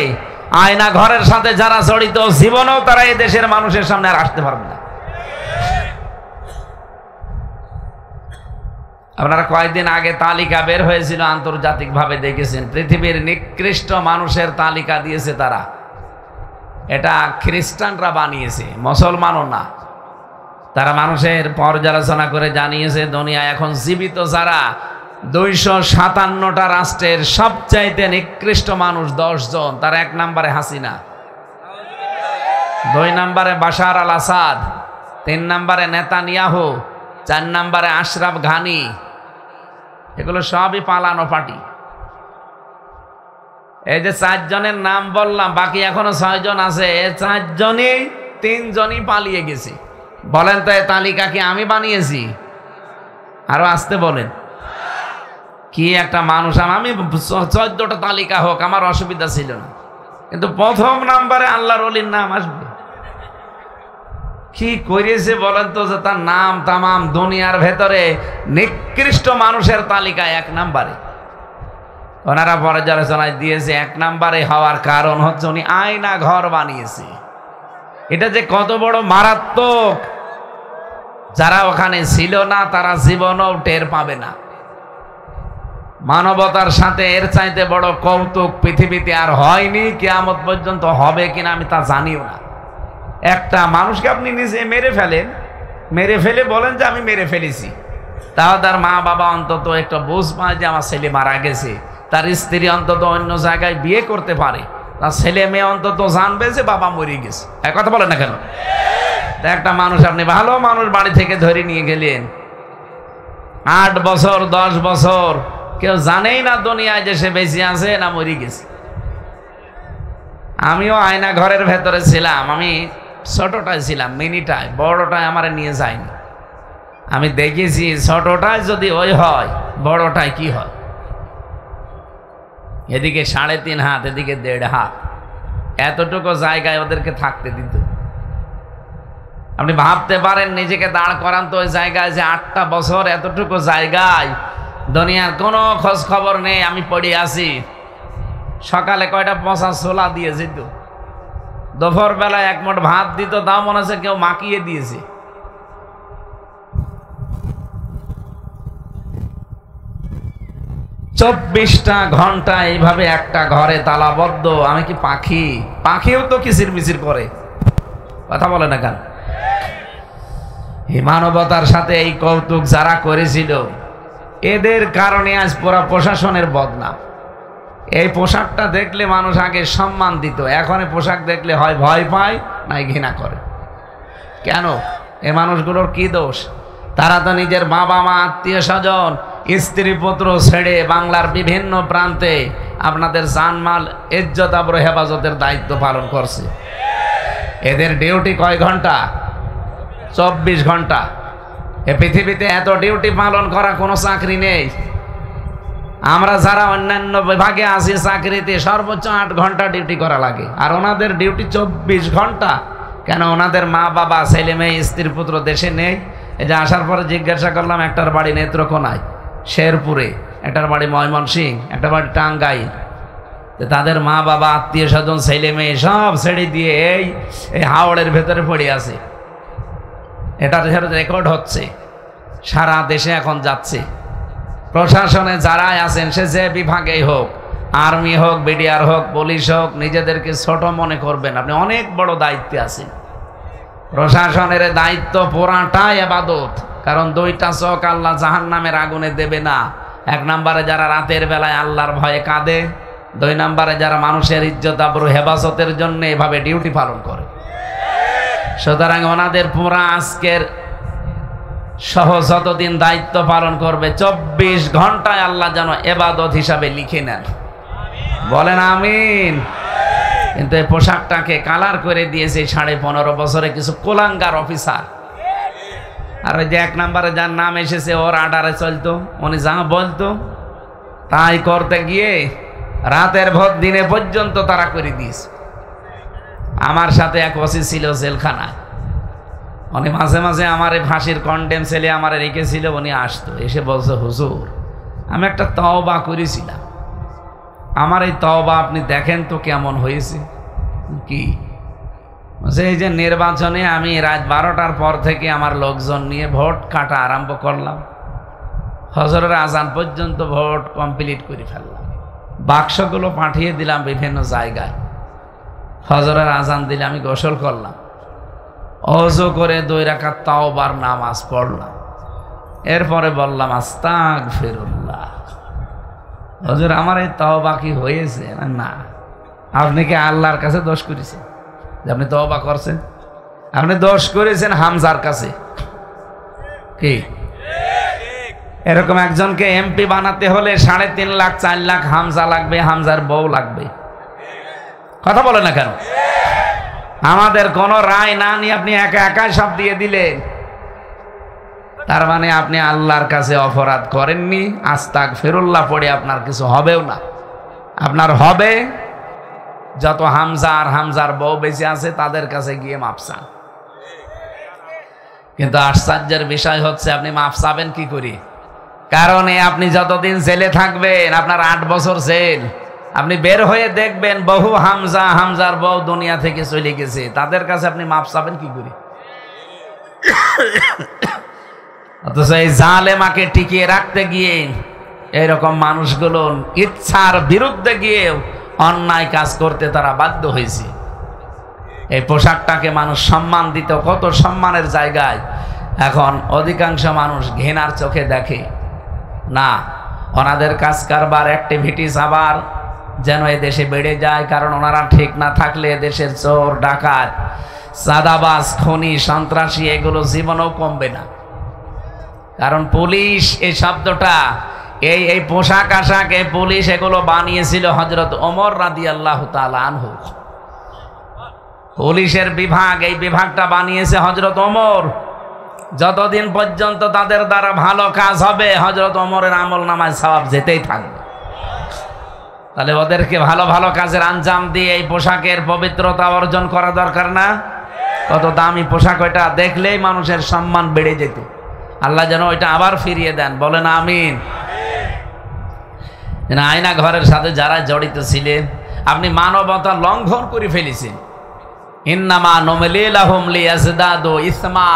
আয়না ঘরের সাথে যারা জড়িত, জীবনেও তারা এই দেশের মানুষের সামনে আর আসতে পারবে না। আপনারা কয়েকদিন আগে তালিকা বের হয়েছিল, আন্তর্জাতিকভাবে দেখেছেন, পৃথিবীর নিকৃষ্ট মানুষের তালিকা দিয়েছে তারা। এটা খ্রিস্টানরা বানিয়েছে, মুসলমানও না। তারা মানুষের পর্যালোচনা করে জানিয়েছে দুনিয়া এখন জীবিত যারা 257টা রাষ্ট্রের সবচাইতে নিকৃষ্ট মানুষ 10 জন। তার 1 নম্বরে হাসিনা, 2 নম্বরে বাশার আল আসাদ, 3 নম্বরে নেতানিয়াহু, 4 নম্বরে আশরাফ ঘানি। এগুলো সবই পালানো পার্টি। এই যে 4 জনের নাম বললাম, বাকি এখনো 6 জন আছে। এই 4 জনই 3 জনই পালিয়ে গেছে। বলেন তো এই তালিকা কি আমি বানিয়েছি? আরো আসতে বলেন। কি একটা মানুষ! আমি 14টা তালিকা হোক, আমার অসুবিধা ছিল না, কিন্তু 1ম নাম্বারে আল্লাহর ওলির নাম আসবে। কি করেছে বলেন তো, যে তার নাম তামাম দুনিয়ার ভেতরে নিকৃষ্ট মানুষের তালিকায় 1 নম্বরে। ওনারা পর্যালোচনায় দিয়েছে 1 নম্বরে হওয়ার কারণ হচ্ছে উনি আয়না ঘর বানিয়েছে। এটা যে কত বড় মারাত্মক, যারা ওখানে ছিল না তারা জীবনও টের পাবে না। মানবতার সাথে এর চাইতে বড় কৌতুক পৃথিবীতে আর হয়নি, কিয়ামত পর্যন্ত হবে কিনা আমি তা জানিও না। একটা মানুষকে আপনি নিজে মেরে ফেলেন, মেরে ফেলে বলেন যে আমি মেরে ফেলেছি, তাও তার মা বাবা অন্তত একটা বুঝ পায় যে আমার ছেলে মারা গেছে। তার স্ত্রী অন্তত অন্য জায়গায় বিয়ে করতে পারে, তার ছেলে মেয়ে অন্তত জানবে যে বাবা মরে গেছে। এক কথা বলেন না কেন? একটা মানুষ, আপনি ভালো মানুষ বাড়ি থেকে ধরে নিয়ে গেলেন, 8 বছর 10 বছর কেউ জানেই না দুনিয়ায় যে সে বেঁচে আছে না মরে গেছে। আমিও আয়না ঘরের ভেতরে ছিলাম। আমি ছোটটায় ছিলাম, মিনিটায়, বড়টায় আমার নিয়ে যায়নি। আমি দেখেছি ছোটটায় যদি ওই হয়, বড়টায় কি হয়। এদিকে 3.5 হাত, এদিকে 1.5 হাত, এতটুকু জায়গায় ওদেরকে থাকতে দিত। আপনি ভাবতে পারেন, নিজেকে দাঁড় করান তো ওই জায়গায়, যে 8টা বছর এতটুকু জায়গায় দুনিয়ার কোনো খোঁজ খবর নেই, আমি পড়ে আছি। সকালে কয়টা পচা ছোলা দিয়ে যেত, দুপুর বেলায় 1 মুঠ ভাত দিত, তাও মনে হচ্ছে কেউ মাখিয়ে দিয়েছে। চব্বিশটা ঘন্টা এইভাবে একটা ঘরে তালাবদ্ধ। আমি কি পাখি? পাখিও তো কিচির মিচির করে, কথা বলে না কেন? এই মানবতার সাথে এই কৌতুক যারা করেছিল, এদের কারণে আজ পুরা প্রশাসনের বদনাম। এই পোশাকটা দেখলে মানুষ আগে সম্মান দিত, এখন পোশাক দেখলে হয় ভয় পায়, নাই ঘৃণা করে। কেন? এই মানুষগুলোর কি দোষ? তারা তো নিজের বাবা মা, আত্মীয় স্বজন, স্ত্রী পুত্র ছেড়ে বাংলার বিভিন্ন প্রান্তে আপনাদের জানমাল, ইজ্জত আবরু হেফাজতের দায়িত্ব পালন করছে। এদের ডিউটি কয় ঘন্টা? 24 ঘন্টা। এ পৃথিবীতে এত ডিউটি পালন করা কোনো চাকরি নেই। আমরা যারা অন্যান্য বিভাগে আছি চাকরিতে সর্বোচ্চ 8 ঘন্টা ডিউটি করা লাগে, আর ওনাদের ডিউটি 24 ঘন্টা। কেন? ওনাদের মা বাবা ছেলে মেয়ে স্ত্রী পুত্র দেশে নেই। এই যে আসার পরে জিজ্ঞাসা করলাম, একটার বাড়ি নেত্রকোনায় শেরপুরে, একটার বাড়ি ময়মনসিংহ, একটা বাড়ি টাঙ্গাইল। তাদের মা বাবা আত্মীয় স্বজন ছেলে মেয়ে সব ছেড়ে দিয়ে এই হাওড়ের ভেতরে পড়ে আছে। এটার রেকর্ড হচ্ছে, সারা দেশে এখন যাচ্ছে। প্রশাসনে যারাই আছেন, সে যে বিভাগেই হোক, আর্মি হোক, বিডিআর হোক, পুলিশ হোক, নিজেদেরকে ছোট মনে করবেন। আপনি অনেক বড় দায়িত্বে আছেন। প্রশাসনের দায়িত্ব পুরাটাই ইবাদত। কারণ 2টা চোখ আল্লাহ জাহান্নামের আগুনে দেবে না। 1 নম্বরে যারা রাতের বেলায় আল্লাহর ভয়ে কাঁদে, 2 নম্বরে যারা মানুষের ইজ্জত আবরু হেফাজতের জন্য এভাবে ডিউটি পালন করে। সুতরাং ওনাদের পুরা আজকের সহ যতদিন দায়িত্ব পালন করবে 24 ঘন্টায় আল্লাহ যেন ইবাদত হিসাবে লিখে নেন। বলেন আমিন। কিন্তু এই পোশাকটাকে কালার করে দিয়েছে 15.5 বছরে কিছু কোলাঙ্গার অফিসার। আর ওই যে 1 নম্বরে যার নাম এসেছে, ওর আর্ডারে চলতো, উনি যা বলতো তাই করতে গিয়ে রাতের ভোর দিনে পর্যন্ত তারা করে দিয়েছে। আমার সাথে এক ওসি ছিল জেলখানায়। উনি মাঝে মাঝে আমার এই ফাঁসির কন্ডেম সেলে আমার রেখেছিল। উনি আসতো, এসে বলছে, হুজুর আমি একটা তওবা করেছিলাম, আমার এই তওবা আপনি দেখেন তো কেমন হয়েছে। কি? এই যে নির্বাচনে আমি রাত 12টার পর থেকে আমার লোকজন নিয়ে ভোট কাটা আরম্ভ করলাম, ফজরের আজান পর্যন্ত ভোট কমপ্লিট করে ফেললাম। বাক্সগুলো পাঠিয়ে দিলাম বিভিন্ন জায়গায়। ফজরের আজান দিলে আমি গোসল করলাম, ওযু করে 2 রাকাত তাওবার নামাজ পড়লাম। এরপরে বললাম আস্তাগফিরুল্লাহ। হুজুর আমার এই তওবা কি হয়েছে? না। আপনি কি আল্লাহর কাছে দোষ করেছেন যে আপনি তওবা করছেন? আপনি দোষ করেছেন হামজার কাছে। কি? এরকম একজনকে এমপি বানাতে হলে 3.5 লাখ 4 লাখ হামজা লাগবে, হামজার বউ লাগবে। কথা বলে না কেন? আমাদের কোনো রায় না নিয়ে আপনি একা একাই সব দিয়ে দিলেন। তার মানে আপনি আল্লাহর কাছে অপরাধ করেননি। আস্তাগফিরুল্লাহ পড়ে আপনার কিছু হবেও না। আপনার হবে যত হামজা আর হামজার বউ বেঁচে আছে তাদের কাছে গিয়ে মাপ চান। কিন্তু আশ্চর্যের বিষয় হচ্ছে আপনি মাপ চাবেন কি করে? কারণ আপনি যতদিন জেলে থাকবেন, আপনার 8 বছর জেল, আপনি বের হয়ে দেখবেন বহু হামজা হামজার বউ দুনিয়া থেকে চলে গেছে, তাদের কাছে আপনি মাপ চাবেন কি করে? অথচ এই জালেমাকে টিকিয়ে রাখতে গিয়ে এরকম মানুষগুলো ইচ্ছার বিরুদ্ধে গিয়ে অন্যায় কাজ করতে তারা বাধ্য হয়েছে। এই পোশাকটাকে মানুষ সম্মান দিত, কত সম্মানের জায়গায়। এখন অধিকাংশ মানুষ ঘৃণার চোখে দেখে না। ওনাদের কাজ কারবার অ্যাক্টিভিটিস আবার যেন এ দেশে বেড়ে যায়। কারণ ওনারা ঠিক না থাকলে দেশের চোর ডাকাত চাঁদাবাজ খনি সন্ত্রাসী এগুলো জীবনেও কমবে না। কারণ পুলিশ এই শব্দটা, এই পোশাক আশাক, এই পুলিশ এগুলো বানিয়েছিল হযরত ওমর রাদিয়াল্লাহু তাআলা আনহু। পুলিশের বিভাগ, এই বিভাগটা বানিয়েছে হযরত ওমর। যতদিন পর্যন্ত তাদের দ্বারা ভালো কাজ হবে হযরত ওমরের আমল নামায় সওয়াব যেতেই থাকবে। তাহলে ওদেরকে ভালো ভালো কাজের আঞ্জাম দিয়ে এই পোশাকের পবিত্রতা অর্জন করা দরকার না? কত দামি পোশাক, ওইটা দেখলেই মানুষের সম্মান বেড়ে যেত। আল্লাহ যেন ওইটা আবার ফিরিয়ে দেন। বলেন আমিন। আয়না ঘরের সাথে যারা জড়িত ছিলেন, আপনি মানবতা লঙ্ঘন করে ফেলেছেন। ইন্নামা নুমলি লাহুম লিয়াজদাদু ইসমা।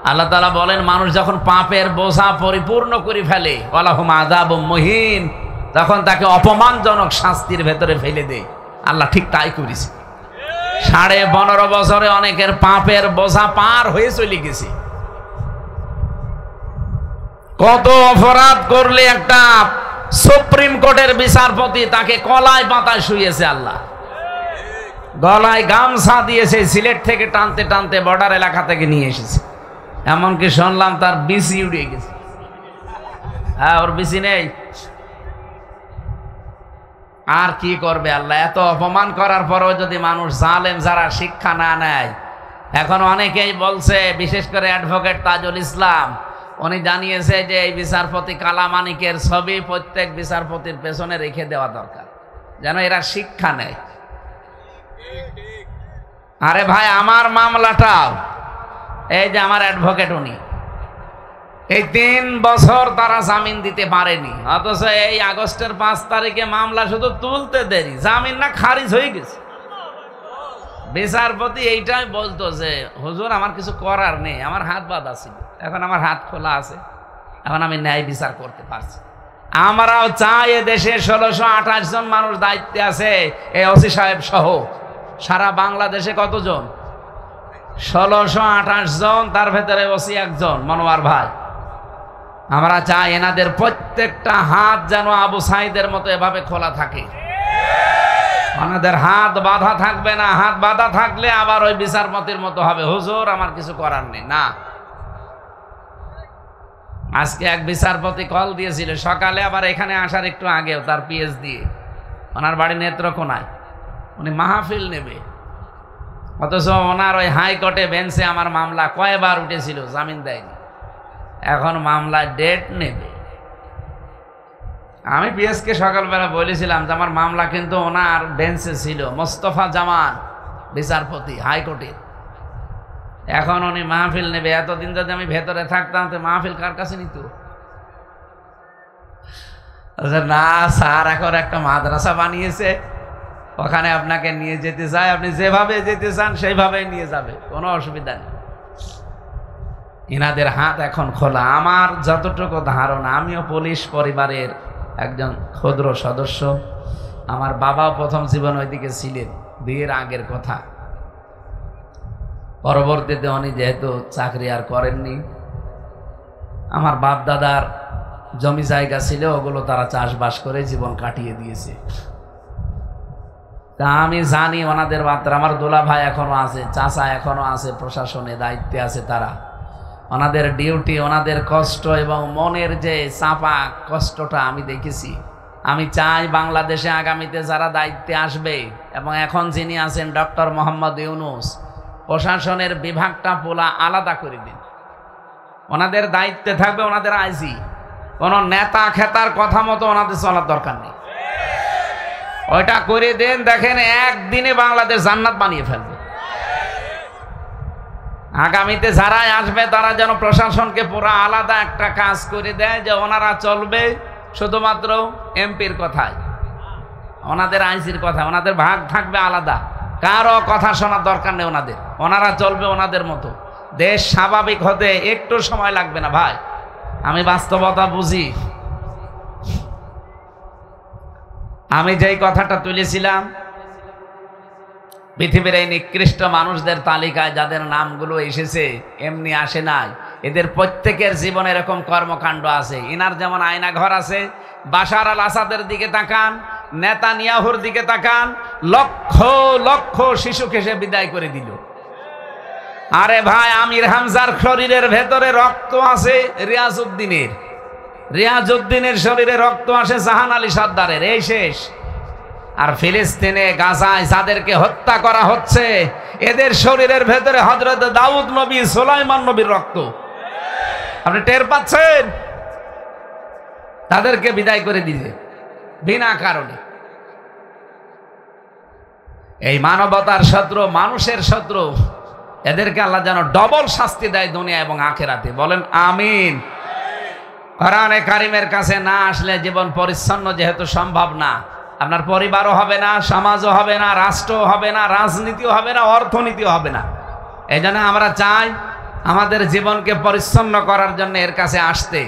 আল্লাহ তাআলা বলেন মানুষ যখন পাপের বোঝা পরিপূর্ণ করে ফেলে, ওয়ালাহুম আযাবুম মুহিন, তখন তাকে অপমানজনক শাস্তির ভেতরে ফেলে দেয়। আল্লাহ ঠিক তাই করেছে। 15.5 বছরে অনেকের পাপের বোঝা পার হয়ে চলে গেছে। কত অপরাধ করলে একটা সুপ্রিম কোর্টের বিচারপতি তাকে কলাই পাতায় শুয়েছে আল্লাহ, গলায় গামছা দিয়েছে, সিলেট থেকে টানতে টানতে বর্ডার এলাকা থেকে নিয়ে এসেছে। এমনকি শুনলাম তার বিসি উড়িয়ে গেছে। হ্যাঁ, ওর বিসি নেই। আর কি করবে আল্লাহ? এত অপমান করার পরেও যদি মানুষ জালেম যারা শিক্ষা না নেয়। এখন অনেকেই বলছে, বিশেষ করে অ্যাডভোকেট তাজুল ইসলাম, উনি জানিয়েছে যে এই বিচারপতি কালামানিকের ছবি প্রত্যেক বিচারপতির পেছনে রেখে দেওয়া দরকার, যেন এরা শিক্ষা নেয়। আরে ভাই, আমার মামলাটাও এই যে আমার অ্যাডভোকেট, উনি এই 3 বছর তারা জামিন দিতে পারেনি, অথচ এই আগস্টের 5 তারিখে মামলা শুধু তুলতে দেরি, জামিন না খারিজ হয়ে গেছে। বিচারপতি এইটাই বলতো যে হুজুর আমার কিছু করার নেই, আমার হাত বাঁধা ছিল, এখন আমার হাত খোলা আছে, এখন আমি ন্যায় বিচার করতে পারছি। আমরাও চাই এ দেশে 1628 জন মানুষ দায়িত্বে আছে, এই ওসি সাহেব সহ সারা বাংলাদেশে কতজন? 1628 জন, তার ভেতরে ওসি একজন, মনোয়ার ভাই। আমরা চাই এনাদের প্রত্যেকটা হাত যেন আবু সাইদের মতো এভাবে খোলা থাকে, ওনাদের হাত বাঁধা থাকবে না। হাত বাঁধা থাকলে আবার ওই বিচারপতির মতো হবে, হুজুর আমার কিছু করার নেই। না, আজকে এক বিচারপতি কল দিয়েছিল সকালে, আবার এখানে আসার একটু আগেও, তার পিএস দিয়ে, ওনার বাড়ি নেত্রকোনায়, উনি মাহফিল নেবে, অথচ ওনার ওই হাইকোর্টে বেঞ্চে আমার মামলা কয়বার উঠেছিল, জামিন দেয়নি, এখন মামলায় ডেট নেবে। আমি পিএসকে সকালবেলা বলেছিলাম যে আমার মামলা কিন্তু ওনার বেঞ্চে ছিল, মোস্তফা জামান বিচারপতি হাইকোর্টের, এখন উনি মাহফিল নেবে। এতদিন যদি আমি ভেতরে থাকতাম তো মাহফিল কার কাছে নিত? না স্যার, এখন একটা মাদ্রাসা বানিয়েছে, ওখানে আপনাকে নিয়ে যেতে চাই, আপনি যেভাবে যেতে চান সেইভাবে নিয়ে যাবে, কোনো অসুবিধা নেই। এনাদের হাত এখন খোলা। আমার যতটুকু ধারণা, আমিও পুলিশ পরিবারের একজন ক্ষুদ্র সদস্য, আমার বাবাও প্রথম জীবন ওইদিকে ছিলেন, বিয়ের আগের কথা। পরবর্তীতে উনি যেহেতু চাকরি আর করেননি, আমার বাপ দাদার জমি জায়গা ছিল, ওগুলো তারা চাষবাস করে জীবন কাটিয়ে দিয়েছে। তা আমি জানি ওনাদের বার্তা। আমার দোলা ভাই এখনো আছে, চাচা এখনো আছে, প্রশাসনে দায়িত্বে আছে তারা। ওনাদের ডিউটি, ওনাদের কষ্ট এবং মনের যে চাপা কষ্টটা আমি দেখেছি। আমি চাই বাংলাদেশে আগামীতে যারা দায়িত্বে আসবে, এবং এখন যিনি আছেন ডক্টর মোহাম্মদ ইউনূস, প্রশাসনের বিভাগটা পোলা আলাদা করে দিন। ওনাদের দায়িত্বে থাকবে ওনাদের আইজি, কোনো নেতা খেতার কথা মতো ওনাদের চলার দরকার নেই, ওইটা করে দেন। দেখেন একদিনে বাংলাদেশ জান্নাত বানিয়ে ফেলবে। আগামীতে যারাই আসবে তারা যেন প্রশাসনকে পুরো আলাদা একটা কাজ করে দেয়, যে ওনারা চলবে শুধুমাত্র এমপির কথায়, ওনাদের আইসির কথা, ওনাদের ভাগ থাকবে আলাদা, কারো কথা শোনার দরকার নেই ওনাদের, ওনারা চলবে ওনাদের মতো। দেশ স্বাভাবিক হতে একটু সময় লাগবে না ভাই, আমি বাস্তবতা বুঝি। আমি যেই কথাটা তুলেছিলাম, পৃথিবীর এই নিকৃষ্ট মানুষদের তালিকায় যাদের নামগুলো এসেছে এমনি আসে নাই, এদের প্রত্যেকের জীবনে এরকম কর্মকাণ্ড আছে। ইনার যেমন আয়না ঘর আছে, বাশার আল আসাদের দিকে তাকান, নেতানিয়াহুর দিকে তাকান, লক্ষ লক্ষ শিশুকে সে বিদায় করে দিল। আরে ভাই, আমির হামজার শরীরের ভেতরে রক্ত আছে রিয়াজউদ্দিনের, রিয়াজউদ্দিনের শরীরে রক্ত আসে জাহান আলী সর্দারের, এই শেষ। আর ফিলিস্তিনে গাজায় যাদেরকে হত্যা করা হচ্ছে, এদের শরীরের ভেতরে হযরত দাউদ নবী, সুলাইমান নবীর রক্ত। আপনি টের পাচ্ছেন? তাদেরকে বিদায় করে দিলে বিনা কারণে। এই মানবতার শত্রু, মানুষের শত্রু, এদেরকে আল্লাহ যেন ডবল শাস্তি দেয় দুনিয়া এবং আখিরাতে। বলেন আমিন। কোরআনে কারিমের কাছে না আসলে জীবন পরিচ্ছন্ন যেহেতু সম্ভব না, আপনার পরিবারও হবে না, সমাজও হবে না, রাষ্ট্রও হবে না, রাজনীতিও হবে না, অর্থনীতিও হবে না। এই জন্য আমরা চাই আমাদের জীবনকে পরিচ্ছন্ন করার জন্য এর কাছে আসতে।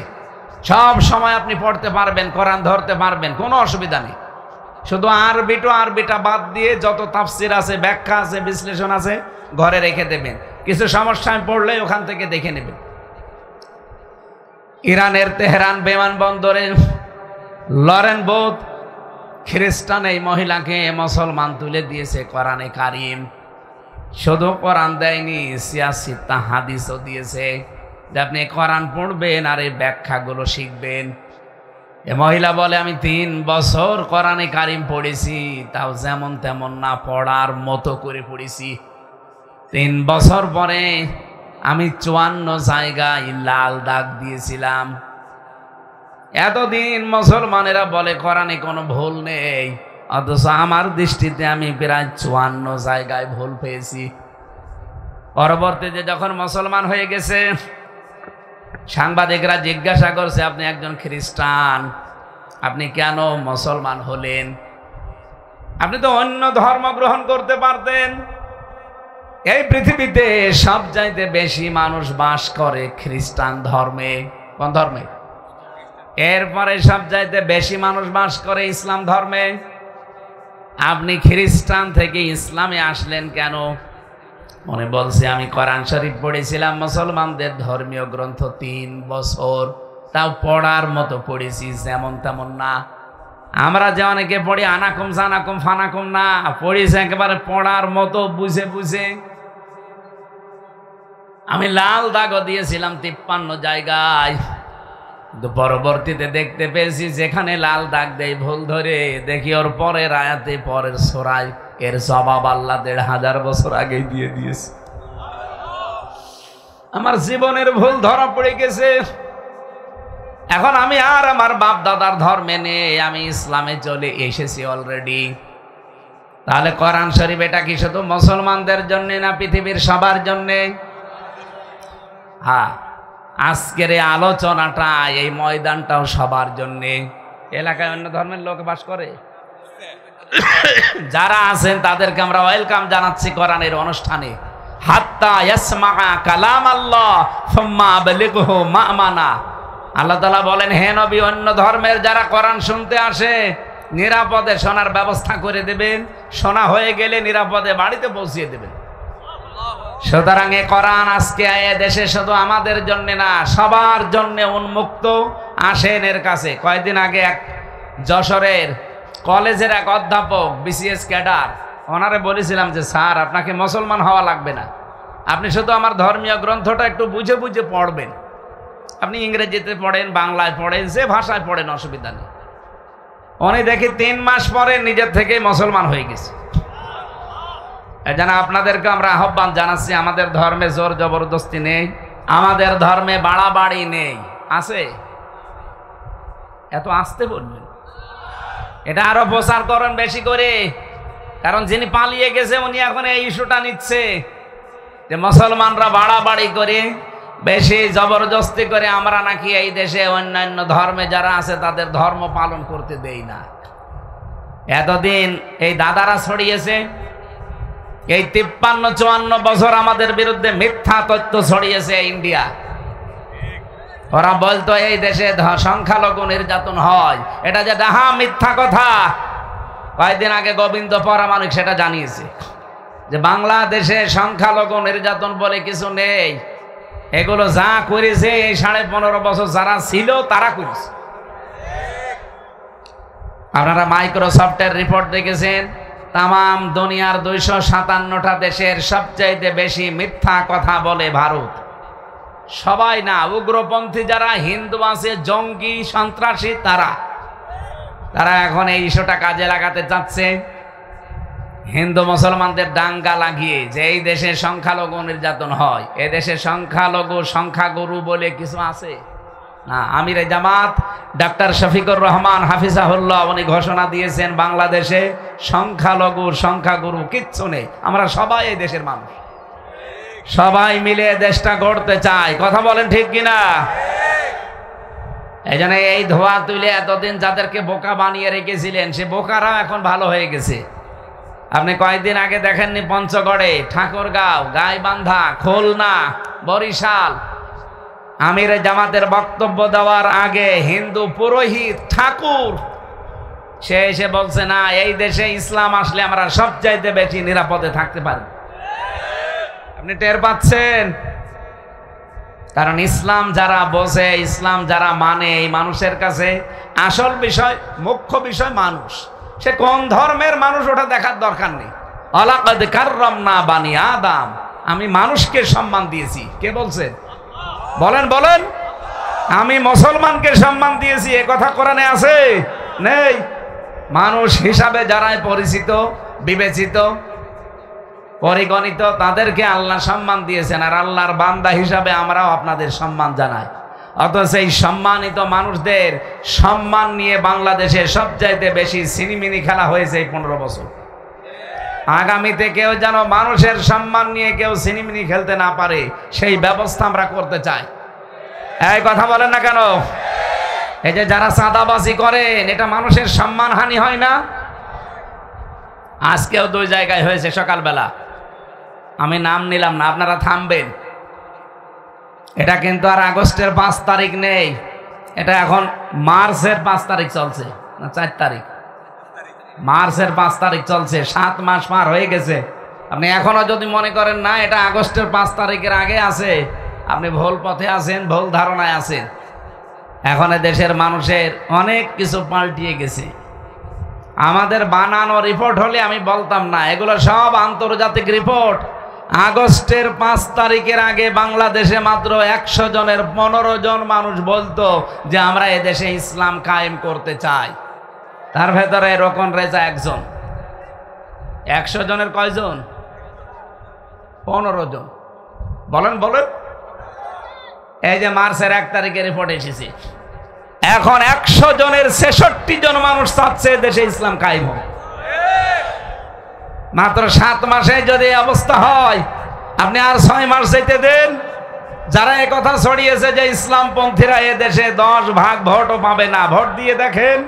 সব সময় আপনি পড়তে পারবেন, কোরআন ধরতে পারবেন, কোনো অসুবিধা নেই। শুধু আরবিটা বাদ দিয়ে যত তাফসির আছে, ব্যাখ্যা আছে, বিশ্লেষণ আছে ঘরে রেখে দেবেন। কিছু সমস্যায় পড়লে ওখান থেকে দেখে নেবেন। ইরানের তেহরান বিমানবন্দরে লরেন বোথ খ্রিস্টান এই মহিলাকে মুসলমান তুলে দিয়েছে কোরআনে কারিম। শুধু কোরআন দেয়নি, ৮৬টা হাদিসও দিয়েছে, যে আপনি কোরআন পড়বেন আর এই ব্যাখ্যাগুলো শিখবেন। এ মহিলা বলে আমি ৩ বছর কোরআনে কারিম পড়েছি, তাও যেমন তেমন না, পড়ার মতো করে পড়েছি। ৩ বছর পরে আমি 54 জায়গায় লাল দাগ দিয়েছিলাম। এতদিন মুসলমানেরা বলে কোরআনে কোনো ভুল নেই, অথচ আমার দৃষ্টিতে আমি প্রায় 54 জায়গায় ভুল পেয়েছি। পরবর্তীতে যখন মুসলমান হয়ে গেছে, সাংবাদিকরা জিজ্ঞাসা করছে, আপনি একজন খ্রিস্টান, আপনি কেন মুসলমান হলেন? আপনি তো অন্য ধর্ম গ্রহণ করতে পারতেন। এই পৃথিবীতে সবচাইতে বেশি মানুষ বাস করে খ্রিস্টান ধর্মে। কোন ধর্মে? এরপরে সবচাইতে বেশি মানুষ বাস করে ইসলাম ধর্মে। আপনি খ্রিস্টান থেকে ইসলামে আসলেন কেন? মনে বলছে, আমি কোরআন শরীফ পড়েছিলাম, মুসলমানদের ধর্মীয় গ্রন্থ 3 বছর, তাও পড়ার মতো পড়েছি, যেমন তেমন না। আমরা যে অনেকে পড়ি আনাকুম জানাকুম ফানাকুম, না, পড়েছি একেবারে পড়ার মতো বুঝে বুঝে। আমি লাল দাগও দিয়েছিলাম 53 জায়গায়, কিন্তু পরবর্তীতে দেখতে পেয়েছি যেখানে লাল দাগ দেয় ভুল ধরে, দেখি ওর পরের আয়াতে পরের সূরায় এর জবাব আল্লাহ 1500 বছর আগেই দিয়ে দিয়েছে। আমার জীবনের ভুল ধরা পড়ে গেছে। এখন আমি আর আমার বাপ দাদার ধর্মে নেই, আমি ইসলামে চলে এসেছি অলরেডি। তাহলে কোরআন শরীফ এটা কি শুধু মুসলমানদের জন্য না পৃথিবীর সবার জন্য? হ্যাঁ, আজকের এই আলোচনাটা, এই ময়দানটাও সবার জন্য। এলাকায় অন্য ধর্মের লোক বাস করে, যারা আছেন তাদেরকে আমরা ওয়েলকাম জানাচ্ছি কোরআনের অনুষ্ঠানে। হাত্তা ইয়াসমা কালাম আল্লাহ সুম্মা আবলিগহু মা'মানা। আল্লাহ তাআলা বলেন, হে নবী, অন্য ধর্মের যারা কোরআন শুনতে আসে নিরাপদে শোনার ব্যবস্থা করে দেবেন, শোনা হয়ে গেলে নিরাপদে বাড়িতে পৌঁছিয়ে দেবেন। সুতরাং এ কোরআন আজকে এ দেশে শুধু আমাদের জন্য না, সবার জন্য উন্মুক্ত। আসেন এর কাছে। কয়েকদিন আগে এক যশোরের কলেজের এক অধ্যাপক, বিসিএস ক্যাডার, ওনারে বলেছিলাম যে স্যার, আপনাকে মুসলমান হওয়া লাগবে না, আপনি শুধু আমার ধর্মীয় গ্রন্থটা একটু বুঝে বুঝে পড়বেন। আপনি ইংরেজিতে পড়েন, বাংলায় পড়েন, যে ভাষায় পড়েন, অসুবিধা নেই। উনি দেখি 3 মাস পরে নিজের থেকে মুসলমান হয়ে গেছে। এজন্য আপনাদেরকে আমরা আহ্বান জানাচ্ছি, আমাদের ধর্মে জোর জবরদস্তি নেই, আমাদের ধর্মে বাড়াবাড়ি নেই। আছে? এত আসতে বলবেন, এটা আরো প্রচার করেন বেশি করে, কারণ যিনি পালিয়ে গেছে উনি এখন এই ইস্যুটা নিচ্ছে যে মুসলমানরা বাড়াবাড়ি করে, বেশি জবরদস্তি করে আমরা নাকি এই দেশে অন্যান্য ধর্মে যারা আছে তাদের ধর্ম পালন করতে দেই না। এতদিন এই দাদারা ছড়িয়েছে, এই 53-54 বছর আমাদের বিরুদ্ধে মিথ্যা তথ্য ছড়িয়েছে ইন্ডিয়া। ওরা বলতো এই দেশে সংখ্যালঘু নির্যাতন হয়, এটা যে ডাহা মিথ্যা কথা। কয়েকদিন আগে গোবিন্দ পরামানিক সেটা জানিয়েছে যে বাংলাদেশে সংখ্যালঘু নির্যাতন বলে কিছু নেই, এগুলো যা করেছে এই 15.5 বছর যারা ছিল তারা করেছে। আপনারা মাইক্রোসফটের রিপোর্ট দেখেছেন, তাম দুনিয়ার 257টা দেশের সবচাইতে বেশি মিথ্যা কথা বলে ভারত। সবাই না, উগ্রপন্থী যারা হিন্দু আছে, জঙ্গি সন্ত্রাসী, তারা এখন এই ইস্যুটা কাজে লাগাতে চাচ্ছে, হিন্দু মুসলমানদের দাঙ্গা লাগিয়ে, যে এই দেশে সংখ্যালঘু নির্যাতন হয়। এ দেশে সংখ্যালঘু সংখ্যাগুরু বলে কিছু আছে না। আমিরে জামাত ডাক্তার শফিকুর রহমান হাফিজাহুল্লাহ উনি ঘোষণা দিয়েছেন, বাংলাদেশে সংখ্যালঘু সংখ্যাগুরু কিচ্ছু নেই, আমরা সবাই এই দেশের মানুষ, সবাই মিলে দেশটা গড়তে চাই। কথা বলেন ঠিক কিনা? এই জন্য এই ধোয়া তুলে এতদিন যাদেরকে বোকা বানিয়ে রেখেছিলেন, সে বোকারাও এখন ভালো হয়ে গেছে। আপনি কয়েকদিন আগে দেখেননি পঞ্চগড়ে, ঠাকুরগাঁও, গাইবান্ধা, খুলনা, বরিশাল, আমিরে জামাতের বক্তব্য দেওয়ার আগে হিন্দু পুরোহিত ঠাকুর সে এসে বলছে, না, এই দেশে ইসলাম আসলে আমরা সবচাইতে বেশি নিরাপদে থাকতে পারি। আপনি টের পাচ্ছেন? কারণ ইসলাম যারা বোঝে, ইসলাম যারা মানে, এই মানুষের কাছে আসল বিষয়, মুখ্য বিষয় মানুষ। সে কোন ধর্মের মানুষ ওটা দেখার দরকার নেই। ওয়ালাকাদ কাররামনা বানি আদম, আমি মানুষকে সম্মান দিয়েছি। কে বলছে? বলেন বলেন। আমি মুসলমানকে সম্মান দিয়েছি, এ কথা কোরআনে আছে? নেই। মানুষ হিসাবে যারাই পরিচিত, বিবেচিত, পরিগণিত, তাদেরকে আল্লাহ সম্মান দিয়েছেন, আর আল্লাহর বান্দা হিসাবে আমরাও আপনাদের সম্মান জানাই। অথচ এই সম্মানিত মানুষদের সম্মান নিয়ে বাংলাদেশে সবচাইতে বেশি সিনিমিনি খেলা হয়েছে এই 15 বছর। আগামীতে কেউ যেন মানুষের সম্মান নিয়ে কেউ সিনিমিনি খেলতে না পারে, সেই ব্যবস্থা আমরা করতে চাই। এই কথা বলেন না কেন? এই যে যারা চাঁদাবাজি করেন, এটা মানুষের সম্মান হানি হয় না? আজকেও 2 জায়গায় হয়েছে সকালবেলা, আমি নাম নিলাম না, আপনারা থামবেন। এটা কিন্তু আর আগস্টের 5 তারিখ নেই, এটা এখন মার্চের 5 তারিখ চলছে, না 4 তারিখ, মার্চের 5 তারিখ চলছে। 7 মাস পার হয়ে গেছে। আপনি এখনো যদি মনে করেন না এটা আগস্টের 5 তারিখের আগে আছে, আপনি ভুল পথে আছেন, ভুল ধারণায় আছেন। এখন দেশের মানুষের অনেক কিছু পাল্টিয়ে গেছে। আমাদের বানানো রিপোর্ট হলে আমি বলতাম না, এগুলো সব আন্তর্জাতিক রিপোর্ট। আগস্টের 5 তারিখের আগে বাংলাদেশে মাত্র 100 জনের 15 জন মানুষ বলতো যে আমরা এদেশে ইসলাম কায়েম করতে চাই। তার ভেতরে রোকন রেজা একজন। 100 জনের কয়জন? 15 জন। বলেন বলেন। এই যে মার্চের 1 তারিখে রিপোর্ট এসেছে, এখন 100 জনের 66 জন মানুষ চাচ্ছে দেশে ইসলাম কায়েম হোক। মাত্র 7 মাসে যদি অবস্থা হয়, আপনি আর 6 মাস যেতে দেন। যারা একথা ছড়িয়েছে যে ইসলামপন্থীরা এ দেশে 10 ভাগ ভোটও পাবে না, ভোট দিয়ে দেখেন।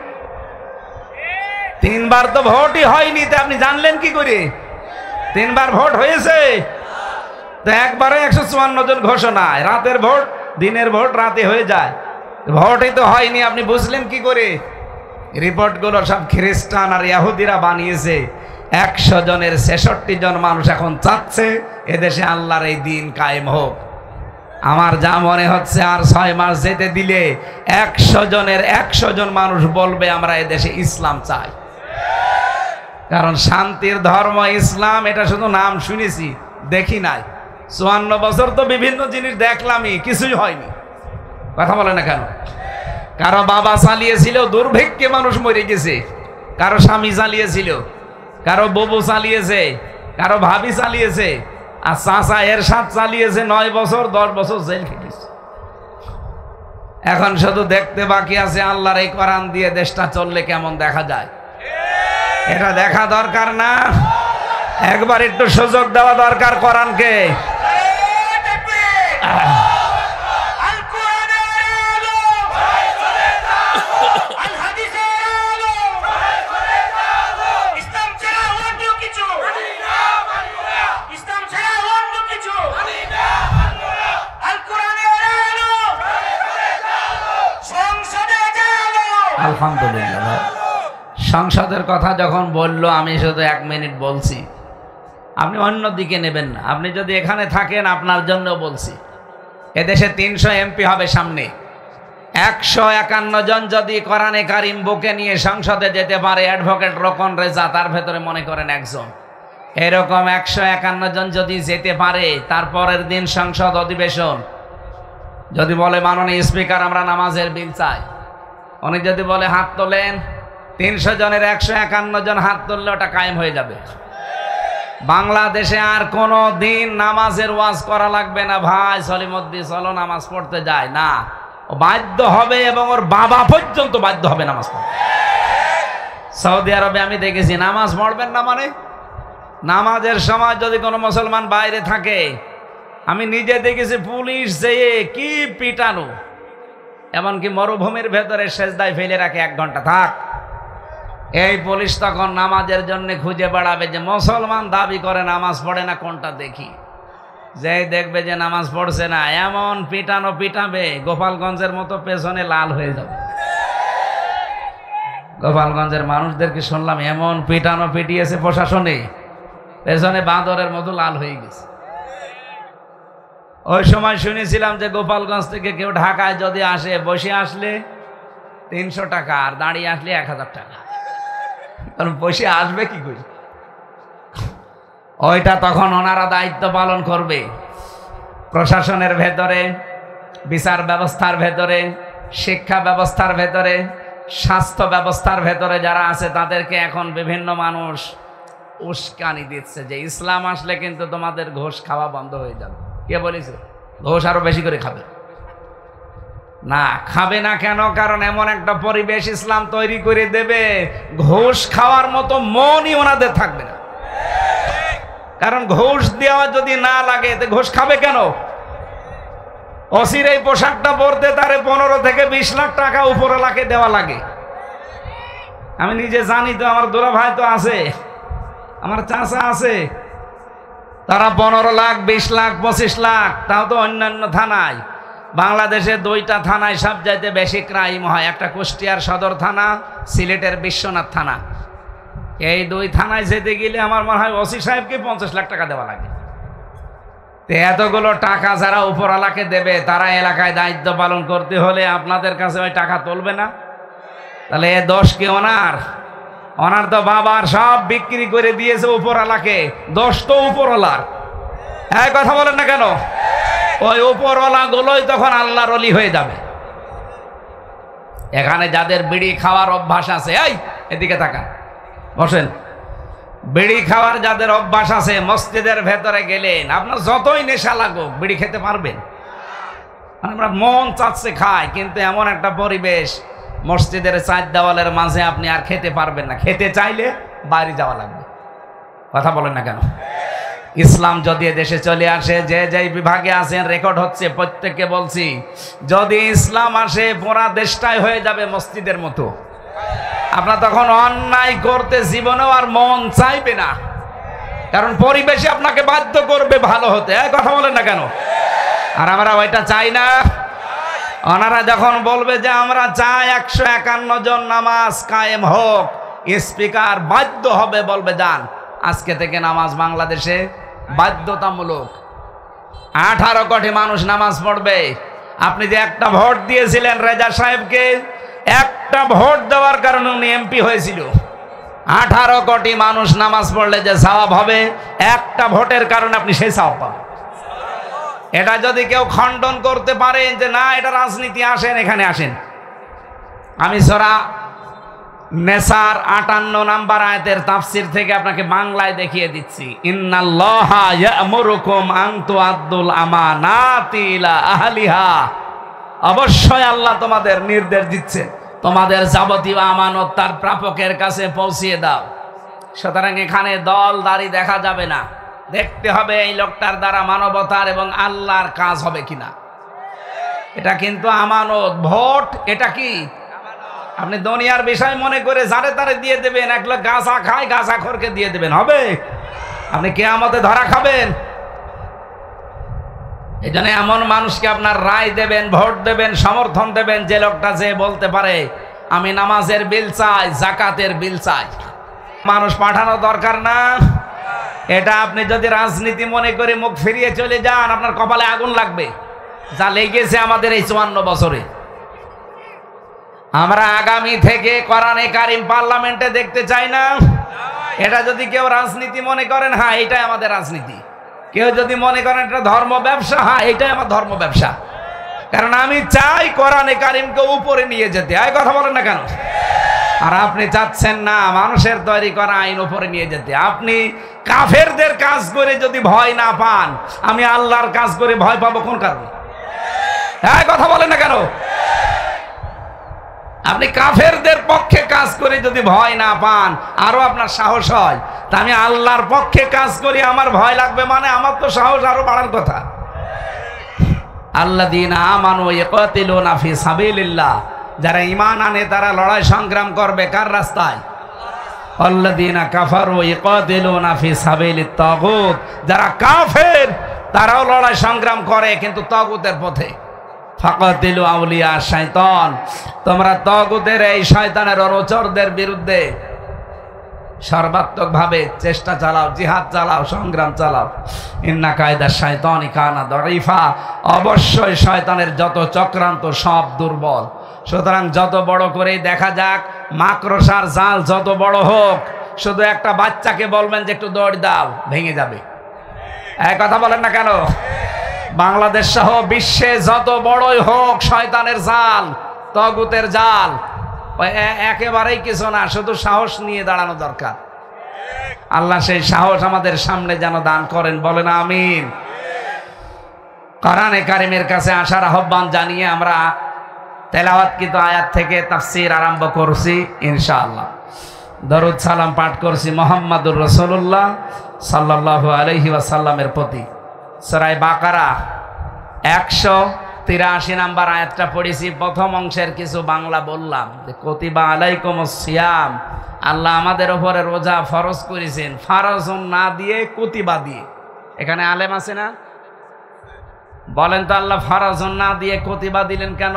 3 বার তো ভোটই হয়নি, তা আপনি জানলেন কি করে? 3 বার ভোট হয়েছে তো একবারে 154 জন ঘোষণায়, রাতের ভোট দিনের ভোট রাতে হয়ে যায়, ভোটই তো হয়নি, আপনি বুঝলেন কি করে? রিপোর্টগুলো সব খ্রিস্টান আর ইহুদিরা বানিয়েছে। 100 জনের 66 জন মানুষ এখন চাচ্ছে এদেশে আল্লাহর এই দিন কায়েম হোক। আমার যা মনে হচ্ছে আর 6 মাস যেতে দিলে 100 জনের 100 জন মানুষ বলবে আমরা এদেশে ইসলাম চাই। কারণ শান্তির ধর্ম ইসলাম, এটা শুধু নাম শুনেছি, দেখি নাই। 54 বছর তো বিভিন্ন জিনিস দেখলামই, কিছুই হয়নি। কথা বলে না কেন? কারো বাবা চালিয়েছিল, দুর্ভিক্ষে মানুষ মরে গেছে। কারো স্বামী চালিয়েছিল, কারো ববু চালিয়েছে, কারো ভাবি চালিয়েছে, আর চাচা এরশাদ চালিয়েছে 9 বছর 10 বছর জেল খেটেছে। এখন শুধু দেখতে বাকি আছে আল্লাহর এই কোরআন দিয়ে দেশটা চললে কেমন দেখা যায়। এটা দেখা দরকার না? একবার একটু সুযোগ দেওয়া দরকার কোরআনকে। আলহামদুলিল্লাহ। সংসদের কথা যখন বললো, আমি শুধু 1 মিনিট বলছি, আপনি অন্য দিকে নেবেন না। আপনি যদি এখানে থাকেন, আপনার জন্য বলছি, এদেশে 300 এমপি হবে সামনে। 151 জন যদি কোরআনে কারিম বুকে নিয়ে সংসদে যেতে পারে, অ্যাডভোকেট রোকন রেজা তার ভেতরে মনে করেন একজন। এরকম 151 জন যদি যেতে পারে, তারপরের দিন সংসদ অধিবেশন যদি বলে মাননীয় স্পিকার আমরা নামাজের বিল চাই, উনি যদি বলে হাত তোলেন, 300 জনের 151 জন হাত তুললে ওটা কায়েম হয়ে যাবে। বাংলাদেশে আর কোনো দিন নামাজের ওয়াজ করা লাগবে না, ভাই সলিমুদ্দিন চলো নামাজ পড়তে যায় না, ও বাধ্য হবে, এবং ওর বাবা পর্যন্ত বাধ্য হবে নামাজ পড়তে। সৌদি আরবে আমি দেখেছি, নামাজ পড়বেন না মানে নামাজের সময় যদি কোনো মুসলমান বাইরে থাকে, আমি নিজে দেখেছি পুলিশ যেয়ে কি পিটানো, এমনকি মরুভূমির ভেতরে সেজদায় ফেলে রাখে 1 ঘন্টা থাক। এই পুলিশ তখন নামাজের জন্য খুঁজে বেড়াবে যে মুসলমান দাবি করে নামাজ পড়ে না, কোনটা দেখি। যে দেখবে যে নামাজ পড়ছে না, এমন পিটানো পিটাবে গোপালগঞ্জের মতো পেছনে লাল হয়ে যাবে। গোপালগঞ্জের মানুষদেরকে শুনলাম এমন পিটানো পিটিয়েছে প্রশাসনে, পেছনে বাঁদরের মতো লাল হয়ে গেছে। ওই সময় শুনেছিলাম যে গোপালগঞ্জ থেকে কেউ ঢাকায় যদি আসে, বসে আসলে 300 টাকা, আর দাঁড়িয়ে আসলে 1000 টাকা। কারণ বসে আসবে কি করে, ওইটা তখন ওনারা দায়িত্ব পালন করবে। প্রশাসনের ভেতরে, বিচার ব্যবস্থার ভেতরে, শিক্ষা ব্যবস্থার ভেতরে, স্বাস্থ্য ব্যবস্থার ভেতরে যারা আছে, তাদেরকে এখন বিভিন্ন মানুষ উস্কানি দিচ্ছে যে ইসলাম আসলে কিন্তু তোমাদের ঘোষ খাওয়া বন্ধ হয়ে যাবে। কে বলেছে? ঘোষ আরো বেশি করে খাবে না। খাবে না কেন? কারণ এমন একটা পরিবেশ ইসলাম তৈরি করে দেবে, ঘোষ খাওয়ার মতো মনই ওনাদের থাকবে না। কারণ ঘোষ দেওয়া যদি না লাগে তো ঘোষ খাবে কেন? অসির এই পোশাকটা পরতে তারে 15 থেকে 20 লাখ টাকা উপরওয়ালাকে দেওয়া লাগে। আমি নিজে জানি তো, আমার দুলা ভাই তো আছে, আমার চাচা আছে, তারা 15 লাখ 20 লাখ 25 লাখ, তাও তো অন্যান্য থানায়। বাংলাদেশে 2টা থানায় সবচাইতে বেশি ক্রাইম হয়, একটা কুষ্টিয়ার সদর থানা, সিলেটের বিশ্বনাথ থানা। এই 2 থানায় যেতে গেলে আমার মনে হয় ওসি সাহেবকে 50 লাখ টাকা দেওয়া লাগে। তো এতগুলো টাকা যারা উপরওয়ালাকে দেবে, তারা এলাকায় দায়িত্ব পালন করতে হলে আপনাদের কাছে ওই টাকা তুলবে না? তাহলে এ দোষ কি ওনার? ওনার তো বাবার সব বিক্রি করে দিয়েছে উপরওয়ালাকে, দোষ তো উপরওয়ালার। হ্যাঁ, কথা বলেন না কেন? ওই উপরওয়ালা গুলোই তখন আল্লাহর ওলি হয়ে যাবে। এখানে যাদের বিড়ি খাওয়ার অভ্যাস আছে, এই এদিকে তাকান, বসেন। বিড়ি খাওয়ার যাদের অভ্যাস আছে, মসজিদের ভেতরে গেলেন, আপনার যতই নেশা লাগুক বিড়ি খেতে পারবেন? আমরা মন চাচ্ছে খাই, কিন্তু এমন একটা পরিবেশ মসজিদের 4 দেওয়ালের মাঝে আপনি আর খেতে পারবেন না। খেতে চাইলে বাইরে যাওয়া লাগবে। কথা বলেন না কেন? ইসলাম যদি দেশে চলে আসে, যে যেই বিভাগে আছেন রেকর্ড হচ্ছে, প্রত্যেককে বলছি, যদি ইসলাম আসে পুরা দেশটাই হয়ে যাবে মসজিদের মতো। আপনার তখন অন্যায় করতে জীবনেও আর মন চাইবে না, কারণ পরিবেশে আপনাকে বাধ্য করবে ভালো হতে। কথা বলেন না কেন? আর আমরা ওইটা চাই না। ওনারা যখন বলবে যে আমরা চাই 151 জন নামাজ কায়েম হোক, স্পিকার বাধ্য হবে, বলবে যান আজকে থেকে নামাজ বাংলাদেশে বাধ্যতামূলক। 18 কোটি মানুষ নামাজ পড়বে। আপনি যে একটা ভোট দিয়েছিলেন রেজা সাহেবকে, একটা ভোট দেওয়ার কারণে উনি এমপি হয়েছিল। 18 কোটি মানুষ নামাজ পড়লে যে সওয়াব হবে, একটা ভোটের কারণে আপনি সেই সওয়াব পাবেন। এটা যদি কেউ খণ্ডন করতে পারেন যে না এটা রাজনীতি, আসেন এখানে আসেন। আমি সূরা নেসার 58 নম্বর আয়াতের তাফসীর থেকে আপনাকে বাংলায় দেখিয়ে দিচ্ছি। ইন্নাল্লাহা ইয়া'মুরুকুম আন তুআদ্দুল আমানাতি ইলা আহলিহা। অবশ্যই আল্লাহ তোমাদের নির্দেশ দিচ্ছে তোমাদের যাবতীয় আমানত তার প্রাপকের কাছে পৌঁছিয়ে দাও। সুতরাং এখানে দল দাড়ি দেখা যাবে না, দেখতে হবে এই লোকটার দ্বারা মানবতার এবং আল্লাহর কাজ হবে কিনা। এটা কিন্তু আমানত। ভোট এটা কি? আপনি দুনিয়ার বিষয় মনে করে যারে তারে দিয়ে দেবেন, এক লোক গাঁজা খায় গাঁজাখোরকে দিয়ে দেবেন, হবে? আপনি কিয়ামতে ধরা খাবেন। এই জন্য এমন মানুষকে আপনার রায় দেবেন, ভোট দেবেন, সমর্থন দেবেন যে লোকটা যে বলতে পারে আমি নামাজের বিল চাই, জাকাতের বিল চাই। মানুষ পাঠানো দরকার না। এটা আপনি যদি রাজনীতি মনে করে মুখ ফিরিয়ে চলে যান, আপনার কপালে আগুন লাগবে, যা লেগেছে আমাদের এই 54 বছরে। আমরা আগামী থেকে কোরআনে কারিম পার্লামেন্টে দেখতে চাই না। এটা যদি কেউ রাজনীতি মনে করেন, হ্যাঁ এটাই আমাদের রাজনীতি। কেউ যদি মনে করেন এটা ধর্ম ব্যবসা, হ্যাঁ এটাই আমার ধর্ম ব্যবসা। কারণ আমি চাই কোরআনে কারিমকে উপরে নিয়ে যেতে। এই কথা বলেন না কেন? আর আপনি চাচ্ছেন না মানুষের তৈরি করা আইন উপরে নিয়ে যেতে। আপনি কাফেরদের কাজ করে যদি ভয় না পান, আমি আল্লাহর কাজ করে ভয় পাবো কোন কারণে? এই কথা বলেন না কেন? আপনি কাফেরদের পক্ষে কাজ করে যদি ভয় না পান, আরো আপনার সাহস হয়, তা আমি আল্লাহর পক্ষে কাজ করি, আমার ভয় লাগবে, মানে আমার তো সাহস আরো বাড়ার কথা। আল্লাযীনা আমানু ইয়াকাতিলুনা ফি সাবিলিল্লাহ, যারা ঈমান আনে তারা লড়াই সংগ্রাম করবে কার রাস্তায়? আল্লাযীনা কাফারু ইয়াকাতিলুনা ফি সাবিলিত তাগুত, যারা কাফের তারাও লড়াই সংগ্রাম করে কিন্তু তাগুতের পথে। ফাকাতিলু আউলিয়া শাইতান, তোমরা তাগুতের এই শয়তানের অনুচরদের বিরুদ্ধে সর্বাত্মকভাবে চেষ্টা চালাও, জিহাদ চালাও, সংগ্রাম চালাও। ইন্না কায়দা শাইতানি কানা দাঈফা, অবশ্যই শয়তানের যত চক্রান্ত সব দুর্বল। সুতরাং যত বড় করেই দেখা যাক, মাকড়সার জাল যত বড় হোক, শুধু একটা বাচ্চাকে বলবেন যে একটু দৌড় দাও, ভেঙে যাবে। এই কথা বলেন না কেন? বাংলাদেশ সহ বিশ্বে যত বড়ই হোক শয়তানের জাল, তাগুতের জাল, একেবারেই কিছু না, শুধু সাহস নিয়ে দাঁড়ানো দরকার। আল্লাহ সেই সাহস আমাদের সামনে যেন দান করেন, বলেন আমিন। কোরআনে কারিমের কাছে আসার আহ্বান জানিয়ে আমরা তেলাওয়াতকৃত আয়াত থেকে তাফসীর আরম্ভ করছি ইনশাআল্লাহ। দরুদ সালাম পাঠ করছি মুহাম্মাদুর রাসূলুল্লাহ সাল্লাল্লাহু আলাইহি ওয়াসাল্লামের প্রতি। সূরা বাকারা 183 নম্বর আয়াতটা পড়েছি। প্রথম অংশের কিছু বাংলা বললাম যে কুতিবা আলাইকুমুস সিয়াম, আল্লাহ আমাদের উপরে রোজা ফরজ করেছেন, ফারজুন না দিয়ে কুতিবা দিয়ে। এখানে আলেম আছে না? বলেন তো আল্লাহ ফারজুন না দিয়ে কুতিবা দিলেন কেন?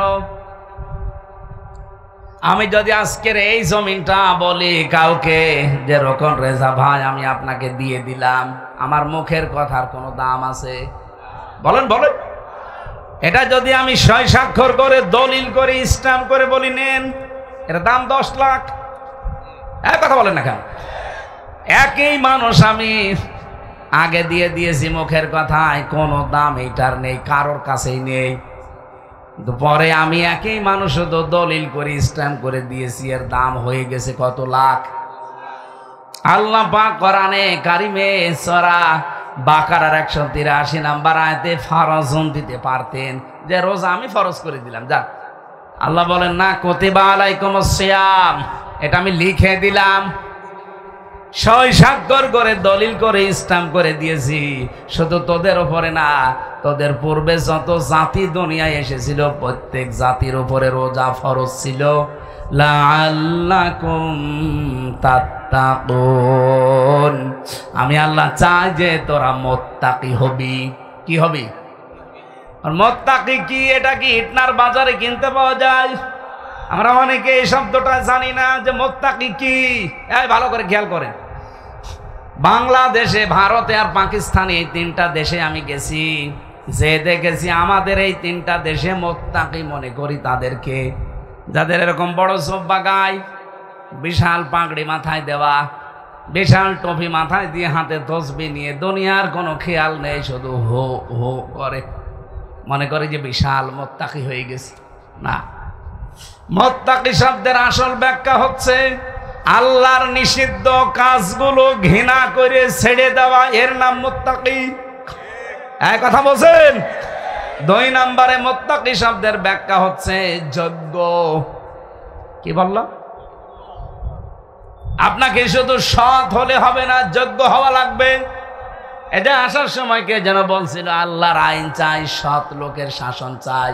আমি যদি আজকের এই জমিনটা বলি কাউকে যে রকম রেজা ভাই আমি আপনাকে দিয়ে দিলাম, আমার মুখের কথার কোনো দাম আছে? বলেন বলেন। এটা যদি আমি 6 স্বাক্ষর করে দলিল করে স্ট্যাম্প করে বলি নেন, এর দাম 10 লাখ। এক কথা বলেন না কেন? একই মানুষ আমি আগে দিয়ে দিয়েছি মুখের কথায়, কোনো দাম এটার নেই, কারোর কাছেই নেই। কিন্তু পরে আমি একই মানুষ তো দলিল করে স্ট্যাম্প করে দিয়েছি, এর দাম হয়ে গেছে কত লাখ। আল্লাহ পাক কোরআনে কারিমে সূরা বাকারার 183 নম্বর আয়াতে ফারজুন দিতে পারতেন, যে রোজা আমি ফরজ করে দিলাম। যা আল্লাহ বলেন না, কুতিবা আলাইকুমুস সিয়াম, এটা আমি লিখে দিলাম, 6 স্বাক্ষর করে দলিল করে স্ট্যাম্প করে দিয়েছি। শুধু তোদের উপরে না, তোদের পূর্বে যত জাতি দুনিয়ায় এসেছিল প্রত্যেক জাতির উপরে রোজা ফরজ ছিল। লাআল্লাকুম তাত্তাকুন, আমি আল্লাহ চাই যে তোরা মুত্তাকি হবি। কি হবি? আর মুত্তাকি কি, এটা কি ইটনার বাজারে কিনতে পাওয়া যায়? আমরা অনেকে এই শব্দটা জানি না যে মুত্তাকি কি। এই ভালো করে খেয়াল করেন, বাংলাদেশে, ভারতে আর পাকিস্তানে এই 3টা দেশে আমি গেছি, যে দেখেছি আমাদের এই 3টা দেশে মুত্তাকি মনে করি তাদেরকে যাদের এরকম বড় জুব্বা গায়, বিশাল পাগড়ি মাথায় দেওয়া, বিশাল টুপি মাথায় দিয়ে, হাতে তসবিহ নিয়ে, দুনিয়ার কোনো খেয়াল নেই, শুধু হো হো করে, মনে করে যে বিশাল মুত্তাকি হয়ে গেছে। না, মুত্তাকি শব্দের আসল ব্যাখ্যা হচ্ছে আল্লাহর নিষিদ্ধ কাজগুলো ঘৃণা করে ছেড়ে দেওয়া, এর নাম মুত্তাকি। এক কথা বলছেন। 2 নম্বরে মুত্তাকি শব্দের ব্যাখ্যা হচ্ছে যোগ্য। কি বললাম? আপনাকে শুধু সৎ হলে হবে না, যোগ্য হওয়া লাগবে। এটা আসার সময় কে যেন বলছিল, আল্লাহর আইন চাই, সৎ লোকের শাসন চাই,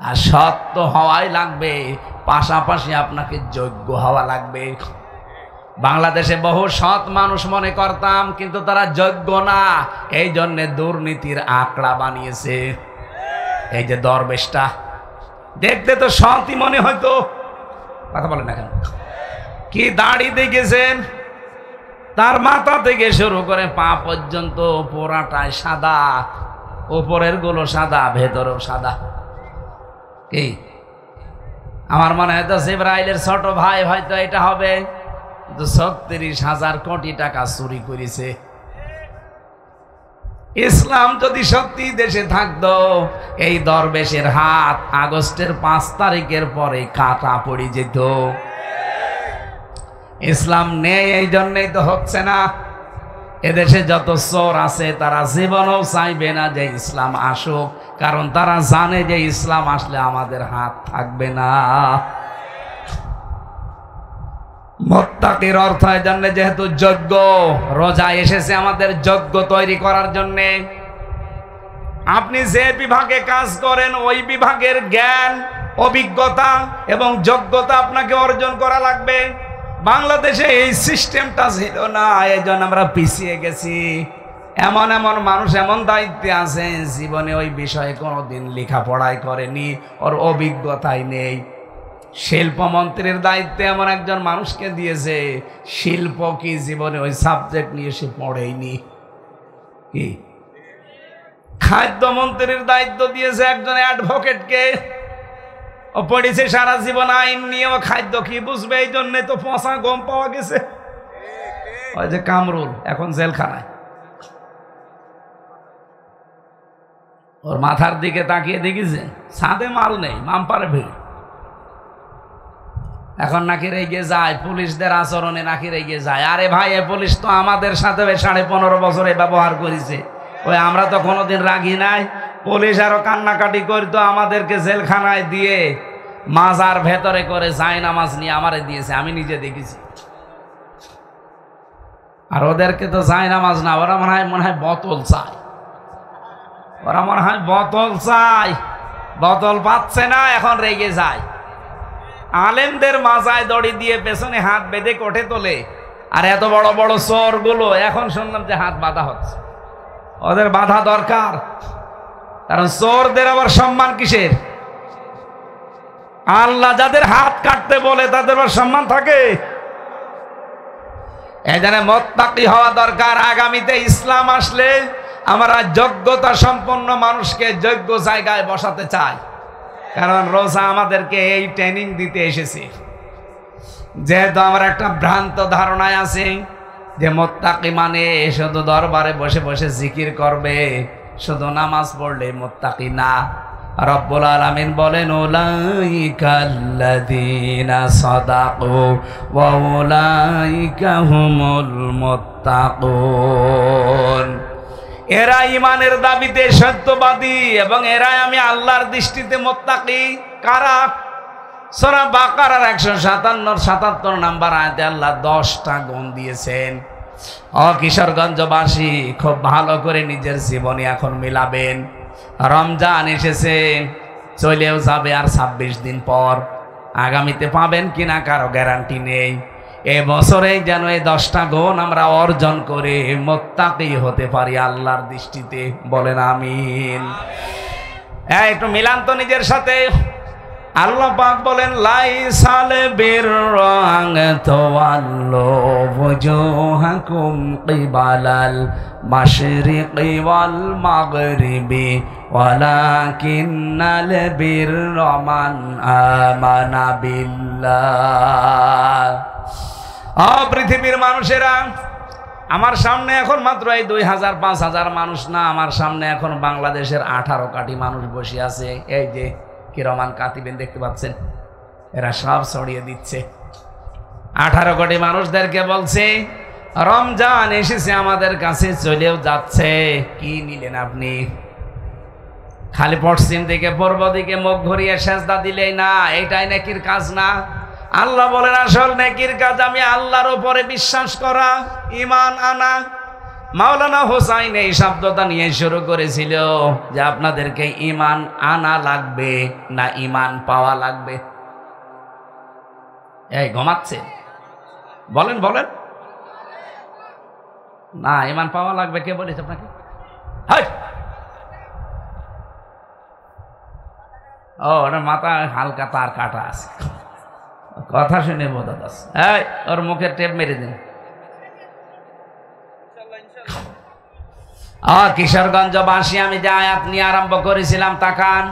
আর সৎ তো হওয়াই লাগবে, পাশাপাশি আপনাকে যোগ্য হওয়া লাগবে। বাংলাদেশে বহু সৎ মানুষ মনে করতাম, কিন্তু তারা যোগ্য না, এই জন্যে দুর্নীতির আঁকড়া বানিয়েছে। এই যে দরবেশটা দেখতে তো সৎই মনে হয়তো, কথা বলেন না কেন? কি দাড়ি দেখেছেন, তার মাথা থেকে শুরু করে পা পর্যন্ত পুরাটাই সাদা, উপরের গুলো সাদা, ভেতরেও সাদা। কি আমার মনে হয় তো জিবরাইলের ছোট ভাই হয়তো এটা হবে, 36,000 কোটি টাকা চুরি করেছে। ইসলাম যদি সত্যি দেশে থাকতো, এই দরবেশের হাত আগস্টের 5 তারিখের পরে কাটা পড়ে যেত। ইসলাম নেই, এই জন্যই তো হচ্ছে না। এদেশে যত চোর আছে তারা জীবনেও চাইবে না যে ইসলাম আসুক, কারণ তারা জানে যে ইসলাম আসলে আমাদের হাত থাকবে না। মুত্তাকির অর্থ এই জন্য যেহেতু যোগ্য, রোজা এসেছে আমাদের যোগ্য তৈরি করার জন্যে। আপনি যে বিভাগে কাজ করেন ওই বিভাগের জ্ঞান, অভিজ্ঞতা এবং যোগ্যতা আপনাকে অর্জন করা লাগবে। বাংলাদেশে এই সিস্টেমটা ছিল না, এই জন্য আমরা পিছিয়ে গেছি। এমন এমন মানুষ এমন দায়িত্বে আছে, জীবনে ওই বিষয়ে কোনোদিন লেখাপড়াই করেনি, ওর অভিজ্ঞতাই নেই। শিল্পমন্ত্রীর দায়িত্বে এমন একজন মানুষকে দিয়েছে, শিল্প কি জীবনে ওই সাবজেক্ট নিয়ে সে পড়েইনি। কি খাদ্যমন্ত্রীর দায়িত্ব দিয়েছে একজন অ্যাডভোকেটকে, ও পড়েছে সারা জীবন আইন নিয়ে, ও খাদ্য কি বুঝবে, এই জন্য তো পচা গম পাওয়া গেছে। ওই যে কামরুল এখন জেলখানায়, ওর মাথার দিকে তাকিয়ে দেখেছে ছাদে মাল নেই, মামপারে ভিড়। এখন নাকি রেগে যায়, পুলিশদের আচরণে নাকি রেগে যায়। আরে ভাই, এ পুলিশ তো আমাদের সাথে 15.5 বছরে ব্যবহার করেছে, ওই আমরা তো কোনোদিন রাগি নাই। পুলিশ আরো কান্নাকাটি করতো, আমাদেরকে জেলখানায় দিয়ে মাজার ভেতরে করে জায়নামাজ নিয়ে আমারে দিয়েছে, আমি নিজে দেখেছি। আর ওদেরকে তো জায়নামাজ না, ওরা মনে হয় বোতল চায়, ওরা মনে হয় বোতল চায়, বোতল পাচ্ছে না, এখন রেগে যায়। আলেমদের মাজায় দড়ি দিয়ে পেছনে হাত বেঁধে কোঠে তোলে, আর এত বড় বড় চোরগুলো এখন শুনলাম যে হাত বাঁধা হচ্ছে। ওদের বাধা দরকার, কারণ চোরদের আবার সম্মান কিসের? আল্লাহ যাদের হাত কাটতে বলে তাদের আবার সম্মান থাকে? এখানে মুত্তাকি হওয়া দরকার। আগামীতে ইসলাম আসলে আমরা যোগ্যতা সম্পন্ন মানুষকে যোগ্য জায়গায় বসাতে চাই, কারণ রোজা আমাদেরকে এই ট্রেনিং দিতে এসেছে। যেহেতু আমরা একটা ভ্রান্ত ধারণায় আছি যে মুত্তাকি মানে শুধু দরবারে বসে বসে জিকির করবে, শুধু নামাজ পড়লে মুত্তাকি না। রব্বুল আলামিন বলেন, উলাইকাল্লাযীনা সাদাকু ওয়া উলাইকা হুমুল মুত্তাকুন। এরা ইমানের দাবিতে সত্যবাদী এবং এরাই আমি আল্লাহর দৃষ্টিতে মুত্তাকি। কারা? সূরা বাকারার 157 নম্বর আয়াতে আল্লাহ 10টা গুণ দিয়েছেন। ও কিশোরগঞ্জবাসী, খুব ভালো করে নিজের জীবনে এখন মিলাবেন। রমজান এসেছে, চলেও যাবে আর 26 দিন পর। আগামীতে পাবেন কিনা কারো গ্যারান্টি নেই। এবছরে যেন এই 10টা গুণ আমরা অর্জন করে মুত্তাকি হতে পারি আল্লাহর দৃষ্টিতে। বলেন আমিন। একটু মিলান তো নিজের সাথে। আল্লাহ পাক বলেন, লাইসাল বিররা আন তাওয়াল্লু ওয়াজুহাকুম কিবালাল মাশরিকি ওয়াল মাগরিবি ওয়ালাকিন্নাল বিররা মান আমানা বিল্লাহ। পৃথিবীর মানুষেরা, আমার সামনে এখন মাত্র এই 2000-5000 মানুষ না, আমার সামনে এখন বাংলাদেশের 18 কোটি মানুষ বসে আছে। এই যে কিরমান কাতিবেন দেখতে পাচ্ছেন, এরা সব ছড়িয়ে দিচ্ছে। 18 কোটি মানুষদেরকে বলছে রমজান এসেছে আমাদের কাছে, চলেও যাচ্ছে। কি নিলেন আপনি? খালি পশ্চিম দিকে পূর্ব দিকে মুখ ঘুরিয়ে সেজদা দিলেই না, এটাই নেকির কাজ না। আল্লাহ বলেন, আসল নেকির কাজ আমি আল্লাহর উপরে বিশ্বাস করা, ঈমান আনা। মাওলানা হোসাইন এই শব্দটা নিয়ে শুরু করেছিল যে আপনাদেরকে ঈমান আনা লাগবে না ঈমান পাওয়া লাগবে। এই ঘুমাচ্ছে, বলেন বলেন না, ঈমান পাওয়া লাগবে। কে বলেছে আপনাকে? ও, ওটা মাথা হালকা তার কাটা আছে, কথা শুনে বোঝা যাচ্ছে। এই, ওর মুখের টেপ মেরে দিন। কিশোরগঞ্জবাসী, আমি যে আয়াত নিয়ে আরম্ভ করেছিলাম তাকান।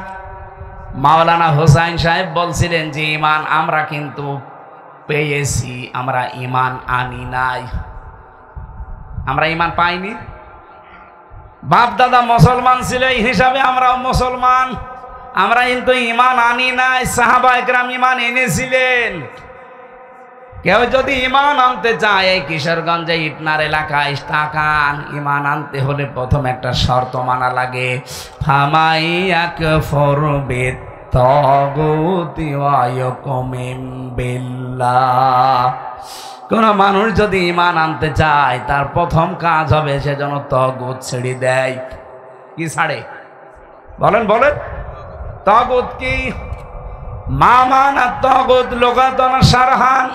মাওলানা হোসাইন সাহেব বলছিলেন যে ঈমান আমরা কিন্তু পেয়েছি, আমরা ঈমান আনি নাই। আমরা ঈমান পাইনি। বাপ দাদা মুসলমান ছিল, এই হিসাবে আমরাও মুসলমান। আমরা কিন্তু ঈমান আনি নাই। সাহাবায়ে কেরাম ঈমান এনেছিলেন। কেউ যদি ঈমান আনতে চায়, এই কিশোরগঞ্জে ইটনার এলাকায় তাকান, ঈমান আনতে হলে প্রথম একটা শর্ত মানা লাগে, ফামাইয়াকফুরু বিত্তাগুতি ওয়া ইউমিন বিল্লাহ। কোন মানুষ যদি ঈমান আনতে চায়, তার প্রথম কাজ হবে সে যেন তাগুত ছেড়ে দেয়। কি ছাড়ে? বলেন বলেন। তাগুত কি? মামানা তাগুত লুগাতান শারহান।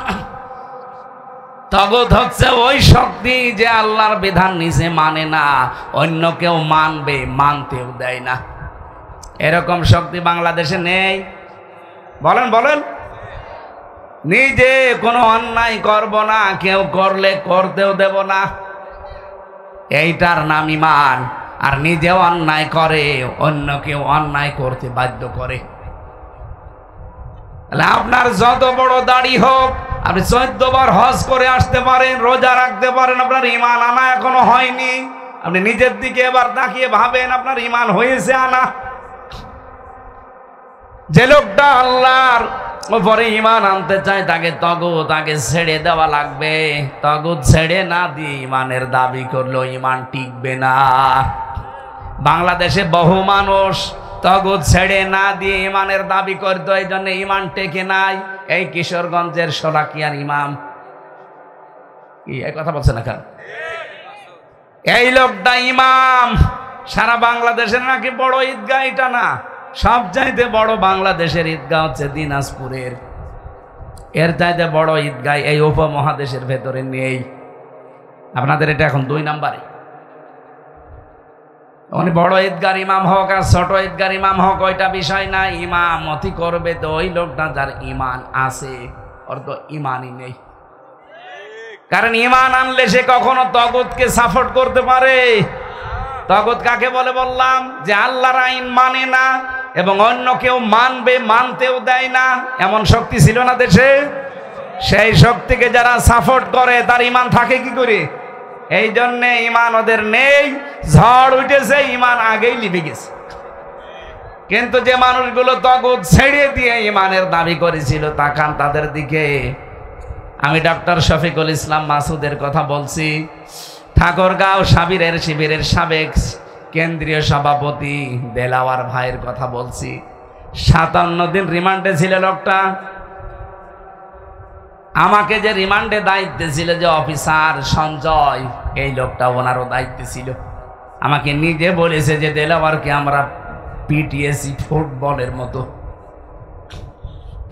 তাগুত হচ্ছে ওই শক্তি যে আল্লাহর বিধান নিজে মানে না, অন্য কেউ মানবে, মানতেও দেয় না। এরকম শক্তি বাংলাদেশে নেই। বলেন বলেন। নিজে কোনো অন্যায় করব না, কেউ করলে করতেও দেব না, এইটার নাম ঈমান। আর নিজেও অন্যায় করে, অন্য কেউ অন্যায় করতে বাধ্য করে। আপনার যত বড় দাড়ি হোক, আপনি 14 বার হজ করে আসতে পারেন, রোজা রাখতে পারেন, আপনার ঈমান আনা এখনো হয়নি। আপনি নিজের দিকে এবার তাকিয়ে ভাবেন আপনার ঈমান হয়েছে আনা? যে লোকটা আল্লাহর ওপরে ইমান আনতে চায় তাকে তগুত আগে ছেড়ে দেওয়া লাগবে। তগুত ছেড়ে না দিয়ে ইমানের দাবি করলো ইমান টিকবে না। বাংলাদেশে বহু মানুষ তগুত ছেড়ে না দিয়ে ইমানের দাবি করতো, এই জন্য ইমান টেকে নাই। এই কিশোরগঞ্জের শোলাকিয়ার ইমাম, কি এই কথা বলছে না কেন? এই লোকটা ইমাম, সারা বাংলাদেশের নাকি বড় ঈদগাহ, এটা না, সব চাইতে বড় বাংলাদেশের ঈদগাহ হচ্ছে দিনাজপুরের। এর চাইতে বড় ঈদগাহ এই উপমহাদেশের ভেতরে নেই। আপনাদের এটা এখন 2 নম্বরে। উনি বড় ঈদগার ইমাম হোক আর ছোট ঈদগার ইমাম হোক ওইটা বিষয় না, ইমামতি করবে তো ওই লোকটা যার ইমান আছে, ওর তো ইমানই নেই। কারণ ইমান আনলে সে কখনো তগুতকে সাপোর্ট করতে পারে। তগুত কাকে বলে বললাম? যে আল্লাহর আইন মানে না এবং অন্য কেউ মানবে, মানতেও দেয় না, এমন শক্তি ছিল না দেশে। সেই শক্তিকে যারা সাপোর্ট করে তার ইমান থাকে কি করে? এই জন্যে ইমান ওদের নেই। ঝড় উঠেছে, ইমান আগেই লিভে গেছে। কিন্তু যে মানুষগুলো তগুত ছেড়ে দিয়ে ইমানের দাবি করেছিল, তাকান তাদের দিকে। আমি ডক্টর শফিকুল ইসলাম মাসুদের কথা বলছি, ঠাকুরগাঁও সাবিরের শিবিরের সাবেক কেন্দ্রীয় সভাপতি দেলাওয়ার ভাইয়ের কথা বলছি। 57 দিন রিমান্ডে ছিল লোকটা। আমাকে যে রিমান্ডে দায়িত্বে ছিল যে অফিসার সঞ্জয়, এই লোকটা ওনারও দায়িত্বে ছিল। আমাকে নিজে বলেছে যে দেলাওয়ারকে আমরা পিটিএসি ফুটবলের মতো,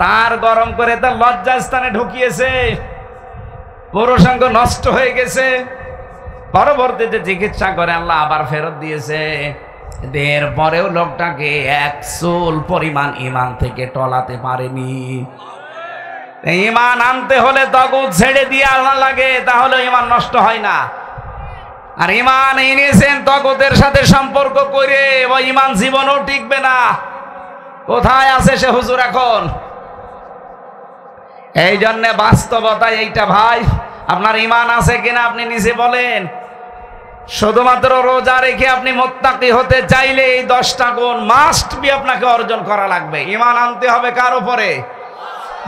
তার গরম করে তার লজ্জাস্থানে ঢুকিয়েছে, পুরুষাঙ্গ নষ্ট হয়ে গেছে। পরবর্তীতে চিকিৎসা করে আল্লাহ আবার ফেরত দিয়েছে। এরপরেও লোকটাকে 1 চুল পরিমাণ ইমান থেকে টলাতে পারেনি। ইমান আনতে হলে তগুত ছেড়ে দিয়ে আল্লাহ লাগে, তাহলে ইমান নষ্ট হয় না। আর ইমান এনেছেন তগুতের সাথে সম্পর্ক করে, ওই ইমান জীবনও টিকবে না। কোথায় আছে সে হুজুর এখন? এই জন্য বাস্তবতা এইটা ভাই, আপনার ইমান আছে কিনা আপনি নিজে বলেন। শুধুমাত্র রোজা রেখে আপনি মুত্তাকি হতে চাইলে এই 10টা গুণ মাস্ট বি আপনাকে অর্জন করা লাগবে। ইমান আনতে হবে কার উপরে?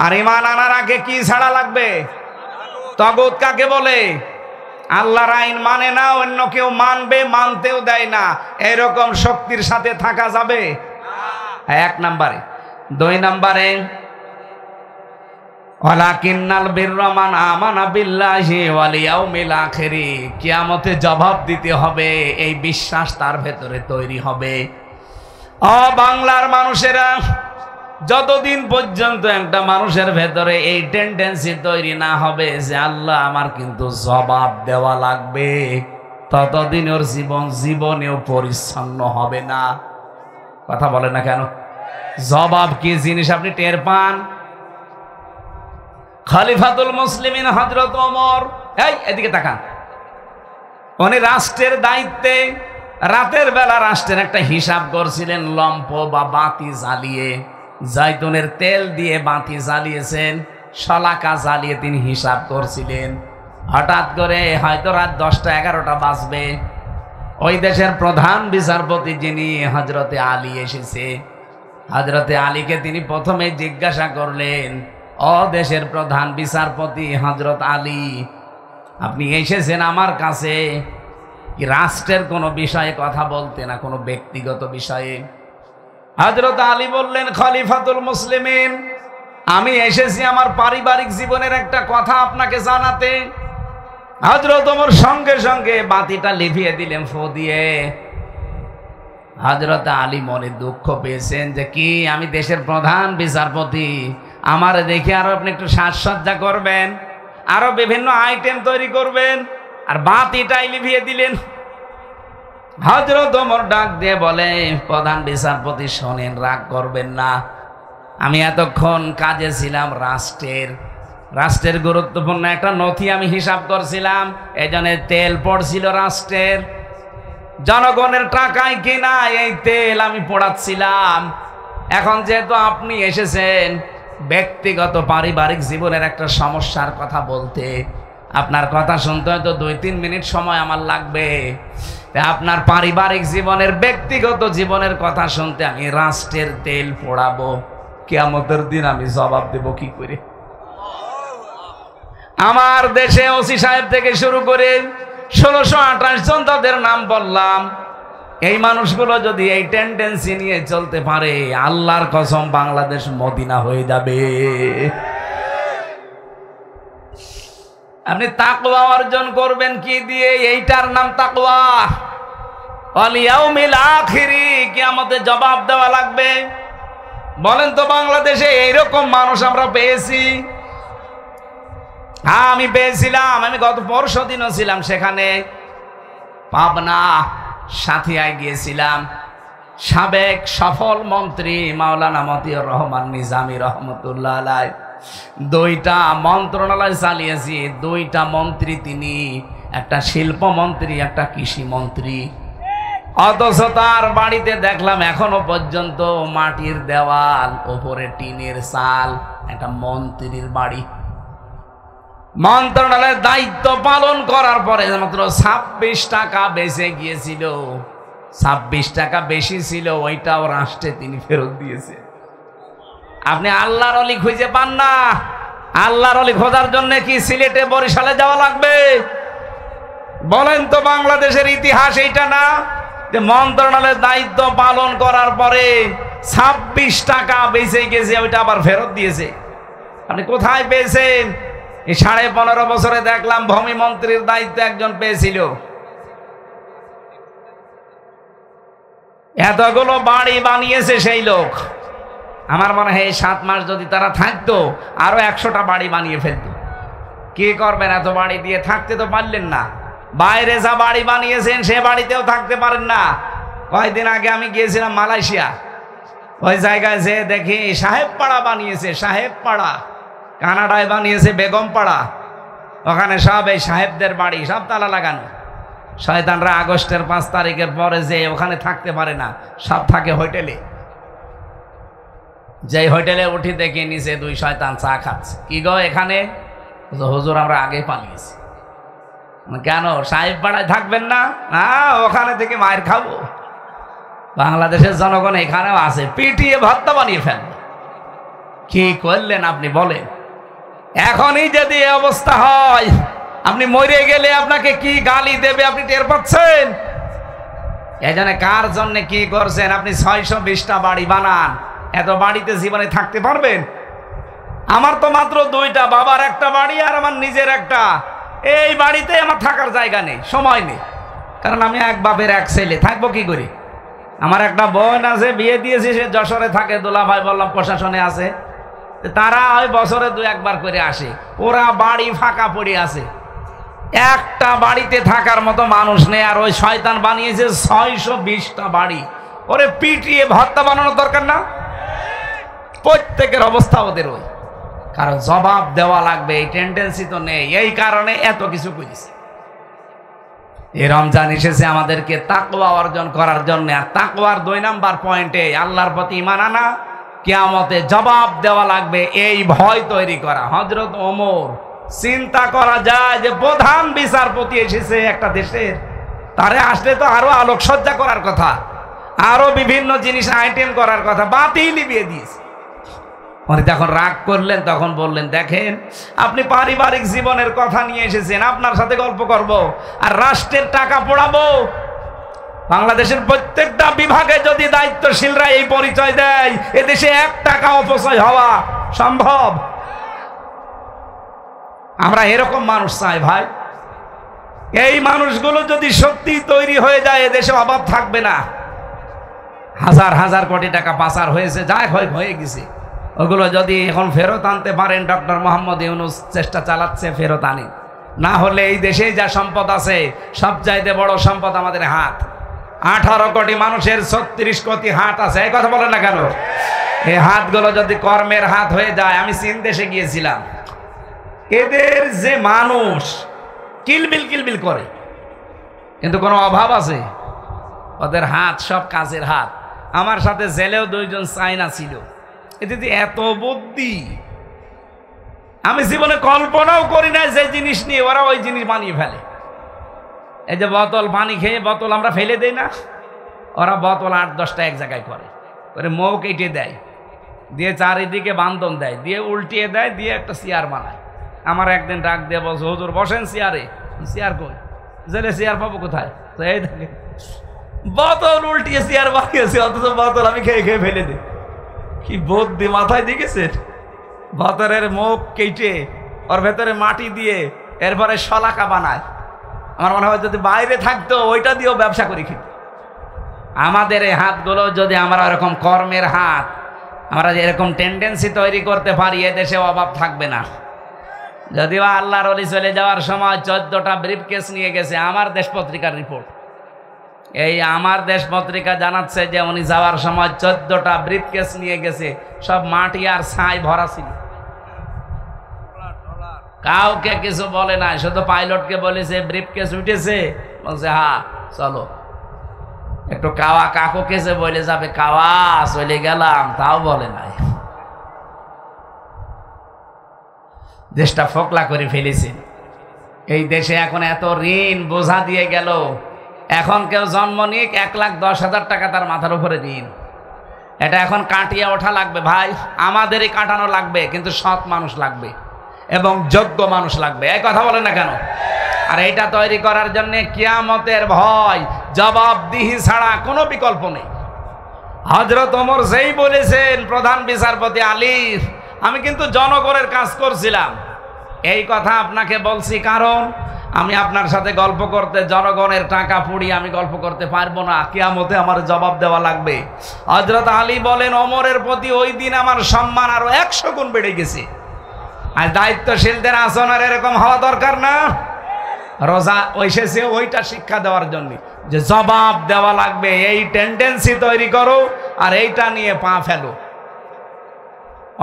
আর ইমান আনার আগে কি ছাড়া লাগবে? তগুত কাকে বলে? আল্লাহর আইন মানে না, অন্য কেউ মানবে, মানতেও দেয় না, এরকম শক্তির সাথে থাকা যাবে? 1 নম্বরে। 2 নম্বরে, ওয়ালাকিন্নাল বিররা মান আমানা বিল্লাহি ওয়াল ইয়াউমিল আখির। কিয়ামতে জবাব দিতে হবে, এই বিশ্বাস তার ভেতরে তৈরি হবে। বাংলার মানুষেরা, যতদিন পর্যন্ত একটা মানুষের ভেতরে এই টেন্ডেন্সি তৈরি না হবে যে আল্লাহ আমার কিন্তু জবাব দেওয়া লাগবে, ততদিন ওর জীবনেও পরিচ্ছন্ন হবে না। কথা বলে না কেন? জবাব কি জিনিস আপনি টের পান? খলিফাতুল মুসলিমিন হযরত ওমর, এই এদিকে তাকান, উনি রাষ্ট্রের দায়িত্বে রাতের বেলা রাষ্ট্রের একটা হিসাব করছিলেন। লম্প বা বাতি জ্বালিয়ে, জাইতুনের তেল দিয়ে বাতি জ্বালিয়েছেন, শলাকা জ্বালিয়ে তিনি হিসাব করছিলেন। হঠাৎ করে হয়তো রাত 10টা 11টা বাজবে, ওই দেশের প্রধান বিচারপতি যিনি হযরতে আলী এসেছে, হযরতে আলীকে তিনি প্রথমে জিজ্ঞাসা করলেন, ও দেশের প্রধান বিচারপতি হযরত আলী, আপনি এসেছেন আমার কাছে কি রাষ্ট্রের কোনো বিষয়ে কথা বলতে, না কোনো ব্যক্তিগত বিষয়ে? হযরত আলী বললেন, খলিফাতুল মুসলিমিন, আমি এসেছি আমার পারিবারিক জীবনের একটা কথা আপনাকে জানাতে। হযরত ওমর সঙ্গে সঙ্গে বাতিটা লিভিয়ে দিলেন ফু দিয়ে। হযরত আলী মনে দুঃখ পেয়েছেন যে কি, আমি দেশের প্রধান বিচারপতি, আমার দেখে আরো আপনি একটু সাজসজ্জা করবেন, আরো বিভিন্ন আইটেম তৈরি করবেন, আর বাতিটাই লিভিয়ে দিলেন। হযরত ওমর ডাক দিয়ে বলে, প্রধান বিচারপতি শোনেন, রাগ করবেন না, আমি এতক্ষণ কাজে ছিলাম রাষ্ট্রের গুরুত্বপূর্ণ একটা নথি আমি হিসাব করছিলাম, এই জন্য তেল পড়ছিল রাষ্ট্রের, জনগণের টাকায় কিনা এই তেল আমি পোড়াচ্ছিলাম। এখন যেহেতু আপনি এসেছেন ব্যক্তিগত পারিবারিক জীবনের একটা সমস্যার কথা বলতে, আপনার কথা শুনতে হয়তো 2-3 মিনিট সময় আমার লাগবে। আপনার পারিবারিক জীবনের ব্যক্তিগত জীবনের কথা শুনতে আমি রাষ্ট্রের তেল পোড়াবো, কিয়ামতের দিন আমি জবাব দেব কি করে? আমার দেশে ওসি সাহেব থেকে শুরু করে 1628 জন তাদের নাম বললাম। এই মানুষগুলো যদি এই টেন্ডেন্সি নিয়ে চলতে পারে, আল্লাহর কসম বাংলাদেশ মদিনা হয়ে যাবে। আপনি তাকওয়া অর্জন করবেন কি দিয়ে? এইটার নাম তাকওয়া। ওয়াল ইয়াউমিল আখিরি, কিয়ামতে জবাব দেওয়া লাগবে। বলেন তো বাংলাদেশে এইরকম মানুষ আমরা পেয়েছি? হ্যাঁ, আমি পেয়েছিলাম। আমি গত পরশুদিনও ছিলাম সেখানে, পাবনা সাথিয়ায় গিয়েছিলাম। সাবেক সফল মন্ত্রী মাওলানা মতিউর রহমান নিজামী রহমতুল্লাহ আলাইহ 2টা মন্ত্রণালয় চালিয়েছি। 2টা মন্ত্রী তিনি, একটা শিল্প মন্ত্রী, একটা কৃষি মন্ত্রী। অথচ তার বাড়িতে দেখলাম এখনো পর্যন্ত মাটির দেওয়াল, ওপরে টিনের চাল। একটা মন্ত্রীর বাড়ি। মন্ত্রণালয়ের দায়িত্ব পালন করার পরে মাত্র 26 টাকা বেঁচে গিয়েছিল। 26 টাকা বেশি ছিল, ওইটাও রাষ্ট্রে তিনি ফেরত দিয়েছে। আপনি আল্লাহর অলি খুঁজে পান না? আল্লাহর অলি খোঁজার জন্য কি সিলেটে বরিশালে যাওয়া লাগবে? বলেন তো বাংলাদেশের ইতিহাস এইটা না যে মন্ত্রণালয়ের দায়িত্ব পালন করার পরে 26 টাকা বেঁচে গেছে, ওইটা আবার ফেরত দিয়েছে? আপনি কোথায় পেয়েছেন? এই 15.5 বছরে দেখলাম ভূমি মন্ত্রীর দায়িত্ব একজন পেয়েছিল। এতগুলো বাড়ি বানিয়েছে সেই লোক। আমার মনে হয় 7 মাস যদি তারা থাকতো আরো 100টা বাড়ি বানিয়ে ফেলতো। কি করবেন? এত বাড়ি দিয়ে থাকতে তো পারলেন না। বাইরে যা বাড়ি বানিয়েছেন সে বাড়িতেও থাকতে পারেন না। কয়েকদিন আগে আমি গিয়েছিলাম মালয়েশিয়া। ওই জায়গায় যে দেখি সাহেব পাড়া বানিয়েছে, সাহেব পাড়া। কানাডায় বানিয়েছে বেগম পাড়া। ওখানে সব এই সাহেবদের বাড়ি, সব তালা লাগানো। শয়তানরা আগস্টের 5 তারিখের পরে যে ওখানে থাকতে পারে না, সব থাকে হোটেলে। যে হোটেলে উঠি দেখি নিচে 2 শয়তান চা খাচ্ছে। কি গো এখানে? হুজুর আমরা আগে পালিয়েছি। কেন? সাহেব পাড়ায় থাকবেন না? না, ওখানে থেকে মায়ের খাবো। বাংলাদেশের জনগণ এখানেও আছে, পিটিয়ে ভর্তা বানিয়ে ফেলবে। কি করলেন আপনি বলেন? এখনই যদি এই অবস্থা হয়, আপনি মরে গেলে আপনাকে কি গালি দেবে আপনি টের পাচ্ছেন? এই জন্য কার জন্য কি করছেন? আপনি 620টা বাড়ি বানান, এত বাড়িতে জীবনে থাকতে পারবেন? আমার তো মাত্র 2টা, বাবার একটা বাড়ি আর আমার নিজের একটা। এই বাড়িতে আমার থাকার জায়গা নেই, সময় নেই। কারণ আমি এক বাপের এক ছেলে, থাকবো কি করে? আমার একটা বোন আছে, বিয়ে দিয়েছি, সে যশোরে থাকে। দোলা ভাই বললাম প্রশাসনে আছে। তারা ওই বছরে 2-1 করে আসে। ওরা বাড়ি ফাঁকা পড়ে আছে, একটা বাড়িতে থাকার মতো মানুষ নেই। আর ওই শয়তান বানিয়েছে 620টা বাড়ি। ওরে পিটিয়ে ভর্তা বানানোর দরকার না? প্রত্যেকের অবস্থা ওদের ওই। কারণ জবাব দেওয়া লাগবে, এই টেন্ডেন্সি তো নেই। এই কারণে এত কিছু করেছে। এই রমজান এসেছে আমাদেরকে তাকওয়া অর্জন করার জন্য। আর তাকওয়ার 2 নাম্বার পয়েন্টে আল্লাহর প্রতি ঈমান আনা, কিয়ামতে জবাব দেওয়া লাগবে, এই ভয় তৈরি করা। হযরত ওমর, চিন্তা করা যায় যে প্রধান বিচারপতি এসেছে একটা দেশের, তারে আসলে তো আরো আলোকসজ্জা করার কথা, আরো বিভিন্ন জিনিস আইটেম করার কথা, বাতিলই দিয়ে দিয়েছে। উনি তখন রাগ করলেন, তখন বললেন, দেখেন আপনি পারিবারিক জীবনের কথা নিয়ে এসেছেন, আপনার সাথে গল্প করব আর রাষ্ট্রের টাকা পোড়াবো? বাংলাদেশের প্রত্যেকটা বিভাগে যদি দায়িত্বশীলরা এই পরিচয় দেয়, এদেশে 1 টাকা অপচয় হওয়া সম্ভব? আমরা এরকম মানুষ চাই ভাই। এই মানুষগুলো যদি সত্যি তৈরি হয়ে যায়, এদেশে অভাব থাকবে না। হাজার হাজার কোটি টাকা পাচার হয়েছে, যাই হয়ে গেছে, ওগুলো যদি এখন ফেরত আনতে পারেন, ডক্টর মোহাম্মদ ইউনূস চেষ্টা চালাচ্ছে, ফেরত আনি। না হলে এই দেশে যা সম্পদ আছে, সবচাইতে বড় সম্পদ আমাদের হাত। 18 কোটি মানুষের 36 কোটি হাত আছে, এই কথা বলেন না কেন? এই হাতগুলো যদি কর্মের হাত হয়ে যায়। আমি চীন দেশে গিয়েছিলাম, এদের যে মানুষ কিলবিল কিলবিল করে, কিন্তু কোনো অভাব আছে? ওদের হাত সব কাজের হাত। আমার সাথে জেলেও 2 জন চাইনা ছিল। এতে এত বুদ্ধি আমি জীবনে কল্পনাও করি না, যে জিনিস নিয়ে ওরা ওই জিনিস বানিয়ে ফেলে। এই যে বোতল, পানি খেয়ে বোতল আমরা ফেলে দেই না, ওরা বোতল 8-10টা এক জায়গায় করে মৌ কেটে দেয়, দিয়ে চারিদিকে বান্ধন দেয়, দিয়ে উল্টিয়ে দেয়, দিয়ে একটা চেয়ার বানায়। আমার একদিন ডাক দিয়ে বলছে, হুজুর বসেন চেয়ারে। চেয়ার কই? জেলে চেয়ার পাবো কোথায়? তো এই দেখে বোতল উল্টিয়ে চেয়ার বানিয়েছে, অথচ বোতল আমি খেয়ে খেয়ে ফেলে দিই। কি বুদ্ধি মাথায় দিয়েছে! বোতলের মুখ কেটে ওর ভেতরে মাটি দিয়ে এরপরে শলাকা বানায়। আমার মনে হয় যদি বাইরে থাকতো ওইটা দিয়েও ব্যবসা করি খেত। আমাদের এই হাতগুলো যদি আমরা এরকম কর্মের হাত, আমরা যে এরকম টেন্ডেন্সি তৈরি করতে পারি, এদেশে অভাব থাকবে না। যদিও আল্লাহর ওলি চলে যাওয়ার সময় 14টা ব্রিফকেস নিয়ে গেছে, আমার দেশ পত্রিকার রিপোর্ট। এই আমার দেশ পত্রিকা জানাচ্ছে যে উনি যাওয়ার সময় 14টা ব্রিফকেস নিয়ে গেছে, সব মাটি আর ছাই ভরা ছিল। কাউকে কিছু বলে নাই, শুধু পাইলটকে বলেছে ব্রিফকেস উঠেছে, বলছে হ্যাঁ চলো। একটু কাওয়া কাকুকে যে বলে যাবে কাওয়া চলে গেলাম, তাও বলে নাই। দেশটা ফোকলা করে ফেলেছে। এই দেশে এখন এত ঋণ বোঝা দিয়ে গেল, এখন কেউ জন্ম নিয়ে 1,10,000 টাকা তার মাথার উপরে ঋণ। এটা এখন কাটিয়ে ওঠা লাগবে ভাই, আমাদেরই কাটানো লাগবে, কিন্তু সৎ মানুষ লাগবে এবং যোগ্য মানুষ লাগবে। এই কথা বলে না কেন? আর এইটা তৈরি করার জন্য কিয়ামতের ভয়, জবাবদিহি ছাড়া কোনো বিকল্প নেই। হযরত ওমর যেই বলেছেন প্রধান বিচারপতি আলী, আমি কিন্তু জনগণের কাজ করছিলাম। এই কথা আপনাকে বলছি কারণ আমি আপনার সাথে গল্প করতে, জনগণের টাকা পুড়িয়ে আমি গল্প করতে পারবো না, কিয়ামতে আমার জবাব দেওয়া লাগবে। হযরত আলী বলেন, ওমরের প্রতি ওই দিন আমার সম্মান আরো 100 গুণ বেড়ে গেছে। আর দায়িত্বশীলদের আচরণ এরকম হওয়া দরকার না? রোজা এসেছে ওইটা শিক্ষা দেওয়ার জন্য, যে জবাব দেওয়া লাগবে। এই টেন্ডেন্সি তৈরি করো আর এইটা নিয়ে পা ফেলো।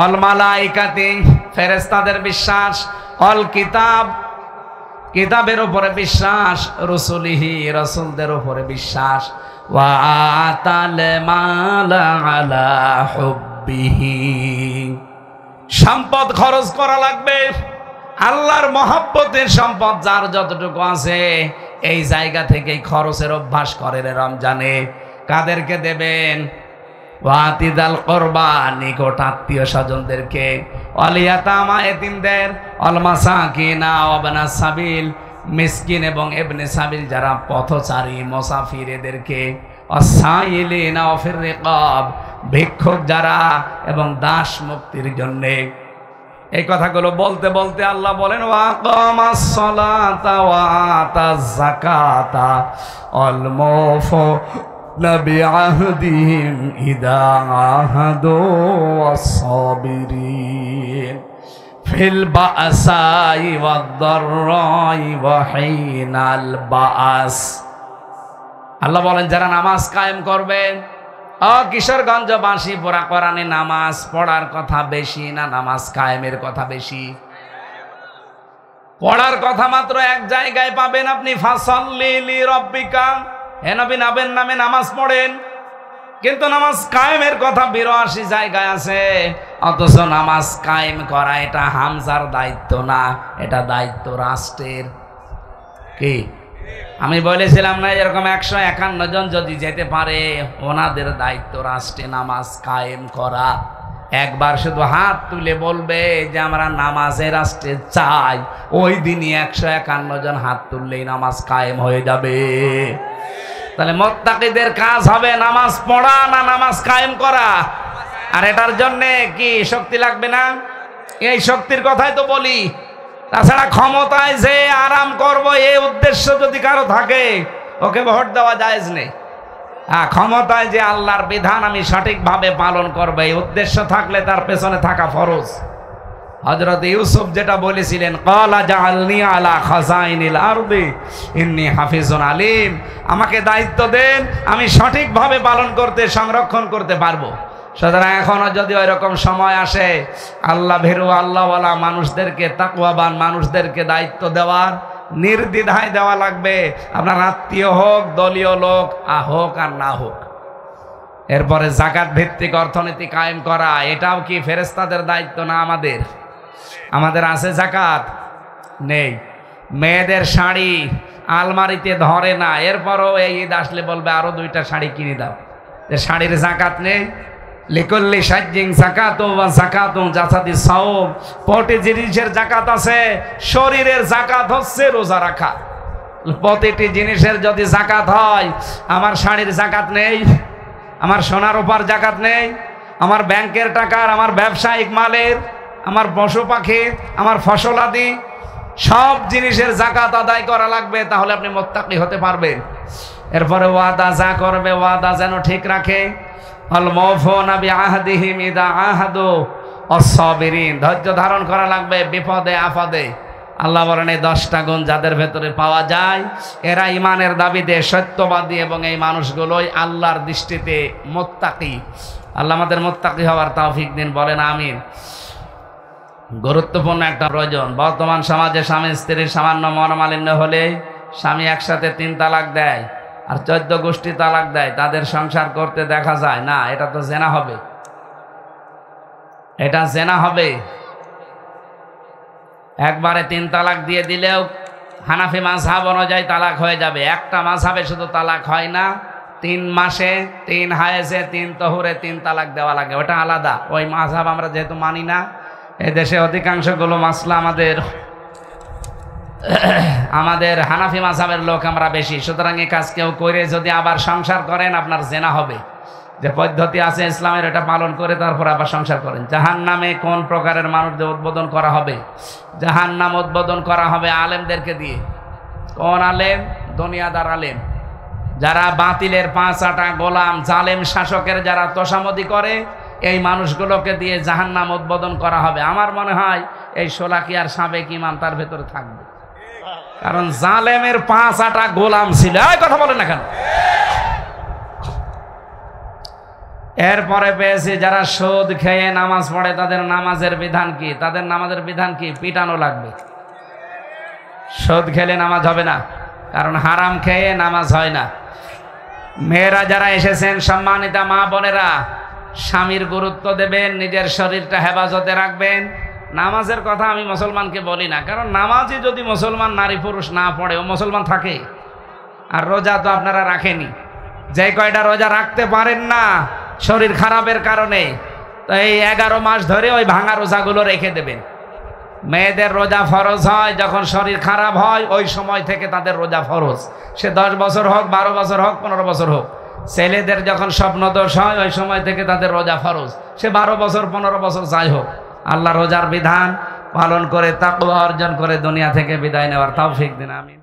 অল মালাইকাতি, ফেরেশতাদের বিশ্বাস। অল কিতাব, কিতাবের উপরে বিশ্বাস। রসুলিহি, রসুলদের উপরে বিশ্বাস। ওয়া আতাল মালা আলা হুব্বিহি, সম্পদ খরচ করা লাগবে। আল্লাহর মহব্বতের সম্পদ যার যতটুকু আছে, এই জায়গা থেকেই খরচের অভ্যাস করেন রমজানে। কাদেরকে দেবেন? ওয়াতিদাল কুরবা, নিকট আত্মীয় স্বজনদেরকে। ওয়ালিয়াতামা, এতিমদের। ওয়াল মাসাকিনা ওয়াবনাস সাবিল, মিসকিন এবং ইবনে সাবিল যারা পথচারী মুসাফির এদেরকে। ওয়াসাইলিনা ওয়া ফির রিকাব, ভিক্ষুক যারা এবং দাস মুক্তির জন্য। এই কথাগুলো বলতে বলতে আল্লাহ বলেন, ওয়াকামাস সালাতা ওয়া আতাজ যাকাতা ওয়াল মুফুনা বিআহদিহিম ইযা আহাদু ওয়াস সাবিরিন ফিল বাসাই ওয়াদ দাররাই ওয়া হিনাল বাস। আল্লাহ বলেন যারা নামাজ কায়েম করবেন। কিশোরগঞ্জবাসী পুরা কোরআনে নামাজ পড়ার কথা বেশি না নামাজ কায়েমের কথা বেশি? পড়ার কথা মাত্র এক জায়গায় পাবেন আপনি, ফাসাল্লি লিরাব্বিকা, হে নবী নাবের নামে নামাজ পড়েন। কিন্তু নামাজ কায়েমের কথা 82 জায়গায় আছে। অথচ নামাজ কায়েম করা এটা হামজার দায়িত্ব না, এটা দায়িত্ব রাষ্ট্রের। কি আমি বলেছিলাম না, এরকম 151 জন যদি যেতে পারে, ওনাদের দায়িত্ব রাষ্ট্রে নামাজ কায়েম করা। একবার শুধু হাত তুলে বলবে যে আমরা নামাজে রাষ্ট্রে চাই, ওই দিনই 151 জন হাত তুললেই নামাজ কায়েম হয়ে যাবে। তাহলে মুত্তাকিদের কাজ হবে নামাজ পড়া না নামাজ কায়েম করা? আর এটার জন্য কি শক্তি লাগবে না? এই শক্তির কথাই তো বলি। তাছাড়া ক্ষমতায় যে আরাম করব এই উদ্দেশ্য যদি কারো থাকে, ওকে ভোট দেওয়া জায়েজ নেই। ক্ষমতায় যে আল্লাহর বিধান আমি সঠিকভাবে পালন করব, এই উদ্দেশ্য থাকলে তার পেছনে থাকা ফরজ। হযরত ইউসুফ যেটা বলেছিলেন, ক্বালা জাআলনি আলা খাযাইনিল আরদি ইন্নী হাফিজুন আলিম, আমাকে দায়িত্ব দেন, আমি সঠিকভাবে পালন করতে, সংরক্ষণ করতে পারবো। সুতরাং এখনো যদি ওইরকম সময় আসে, আল্লাহ ভীরু আল্লাহওয়ালা মানুষদেরকে, তাকওয়াবান মানুষদেরকে দায়িত্ব দেওয়ার, নির্দ্বিধায় দেওয়া লাগবে। আপনার আত্মীয় হোক, দলীয় লোক হোক আর না হোক। এরপরে যাকাত ভিত্তিক অর্থনীতি কায়েম করা, এটাও কি ফেরেশতাদের দায়িত্ব না আমাদের? আমাদের আছে যাকাত? নেই। মেয়েদের শাড়ি আলমারিতে ধরে না, এরপরও এই ঈদ আসলে বলবে আরো 2টা শাড়ি কিনে দাও। শাড়ির যাকাত নেই। লিকুল্লি সাজ্জিং যাকাতুন ওয়া যাকাতুন জাসাদি সাওম। প্রতি জিনিসের যাকাত আছে, শরীরের যাকাত হচ্ছে রোজা রাখা। প্রতিটি জিনিসের যদি যাকাত হয়, আমার শাড়ির যাকাত নেই, আমার সোনার উপর যাকাত নেই, আমার ব্যাংকের টাকার, আমার ব্যবসায়িক মালের, আমার পশু পাখি, আমার ফসলাদি সব জিনিসের যাকাত আদায় করা লাগবে, তাহলে আপনি মুত্তাকি হতে পারবেন। এরপরে ওয়াদা যা করবে ওয়াদা যেন ঠিক রাখে। আল মাউফুনা বিআহদিহিম ইযা আহাদু আস-সাবিরিন, ধৈর্য ধারণ করা লাগবে বিপদে আপদে। আল্লাহ বলেন এই 10টা গুণ যাদের ভেতরে পাওয়া যায় এরা ইমানের দাবিতে সত্যবাদী, এবং এই মানুষগুলোই আল্লাহর দৃষ্টিতে মুত্তাকি। আল্লাহ আমাদের মুত্তাকি হওয়ার তৌফিক দিন, বলেন আমিন। গুরুত্বপূর্ণ একটা প্রয়োজন। বর্তমান সমাজে স্বামী স্ত্রীর সামান্য মনোমালিন্য হলে স্বামী একসাথে 3 তালাক দেয় আর 14 গোষ্ঠী তালাক দেয়, তাদের সংসার করতে দেখা যায় না। এটা তো জেনা হবে, এটা জেনা হবে। একবারে 3 তালাক দিয়ে দিলেও হানাফি মাযহাব অনুযায়ী তালাক হয়ে যাবে। একটা মাযহাবে শুধু তালাক হয় না, 3 মাসে 3 হায়েজে 3 তহুরে 3 তালাক দেওয়া লাগে, ওটা আলাদা। ওই মাযহাব আমরা যেহেতু মানি না, এই দেশে অধিকাংশগুলো মাসলা আমাদের হানাফি মাযহাবের লোক আমরা বেশি। সুতরাং এই কাজ কেউ করে যদি আবার সংসার করেন আপনার জেনা হবে। যে পদ্ধতি আছে ইসলামের, এটা পালন করে তারপর আবার সংসার করেন। জাহান্নামে কোন প্রকারের মানুষদের উদ্বোধন করা হবে? জাহান্নাম উদ্বোধন করা হবে আলেমদেরকে দিয়ে। কোন আলেম? দুনিয়াদার আলেম, যারা বাতিলের 5 আটা গোলাম, জালেম শাসকের যারা তোষামদি করে, এই মানুষগুলোকে দিয়ে জাহান্নাম উদ্বোধন করা হবে। আমার মনে হয় এই শোলাকিয়ার সাবেক ইমাম তার ভেতরে থাকবে, কারণ জালেমের 5 আটা গোলাম ছিল। এই কথা বলেন না কেন? এরপরে পেয়েছি যারা সুদ খেয়ে নামাজ পড়ে, তাদের নামাজের বিধান কি? তাদের নামাজের বিধান কি? পিটানো লাগবে। সুদ খেলে নামাজ হবে না, কারণ হারাম খেয়ে নামাজ হয় না। মেয়েরা যারা এসেছেন, সম্মানিতা মা বোনেরা, স্বামীর গুরুত্ব দেবেন, নিজের শরীরটা হেফাজতে রাখবেন। নামাজের কথা আমি মুসলমানকে বলি না, কারণ নামাজই যদি মুসলমান নারী পুরুষ না পড়ে, ও মুসলমান থাকে? আর রোজা তো আপনারা রাখেনি। যে কয়টা রোজা রাখতে পারেন না শরীর খারাপের কারণে, তো এই 11 মাস ধরে ওই ভাঙা রোজাগুলো রেখে দেবেন। মেয়েদের রোজা ফরজ হয় যখন শরীর খারাপ হয়, ওই সময় থেকে তাদের রোজা ফরজ। সে 10 বছর হোক, 12 বছর হোক, 15 বছর হোক। ছেলেদের যখন স্বপ্নদোষ হয়, ওই সময় থেকে তাদের রোজা ফরজ। সে 12 বছর 15 বছর যাই হোক, আল্লাহ রোজার বিধান পালন করে তাকওয়া অর্জন করে দুনিয়া থেকে বিদায় নেওয়ার তৌফিক দিন, আমিন।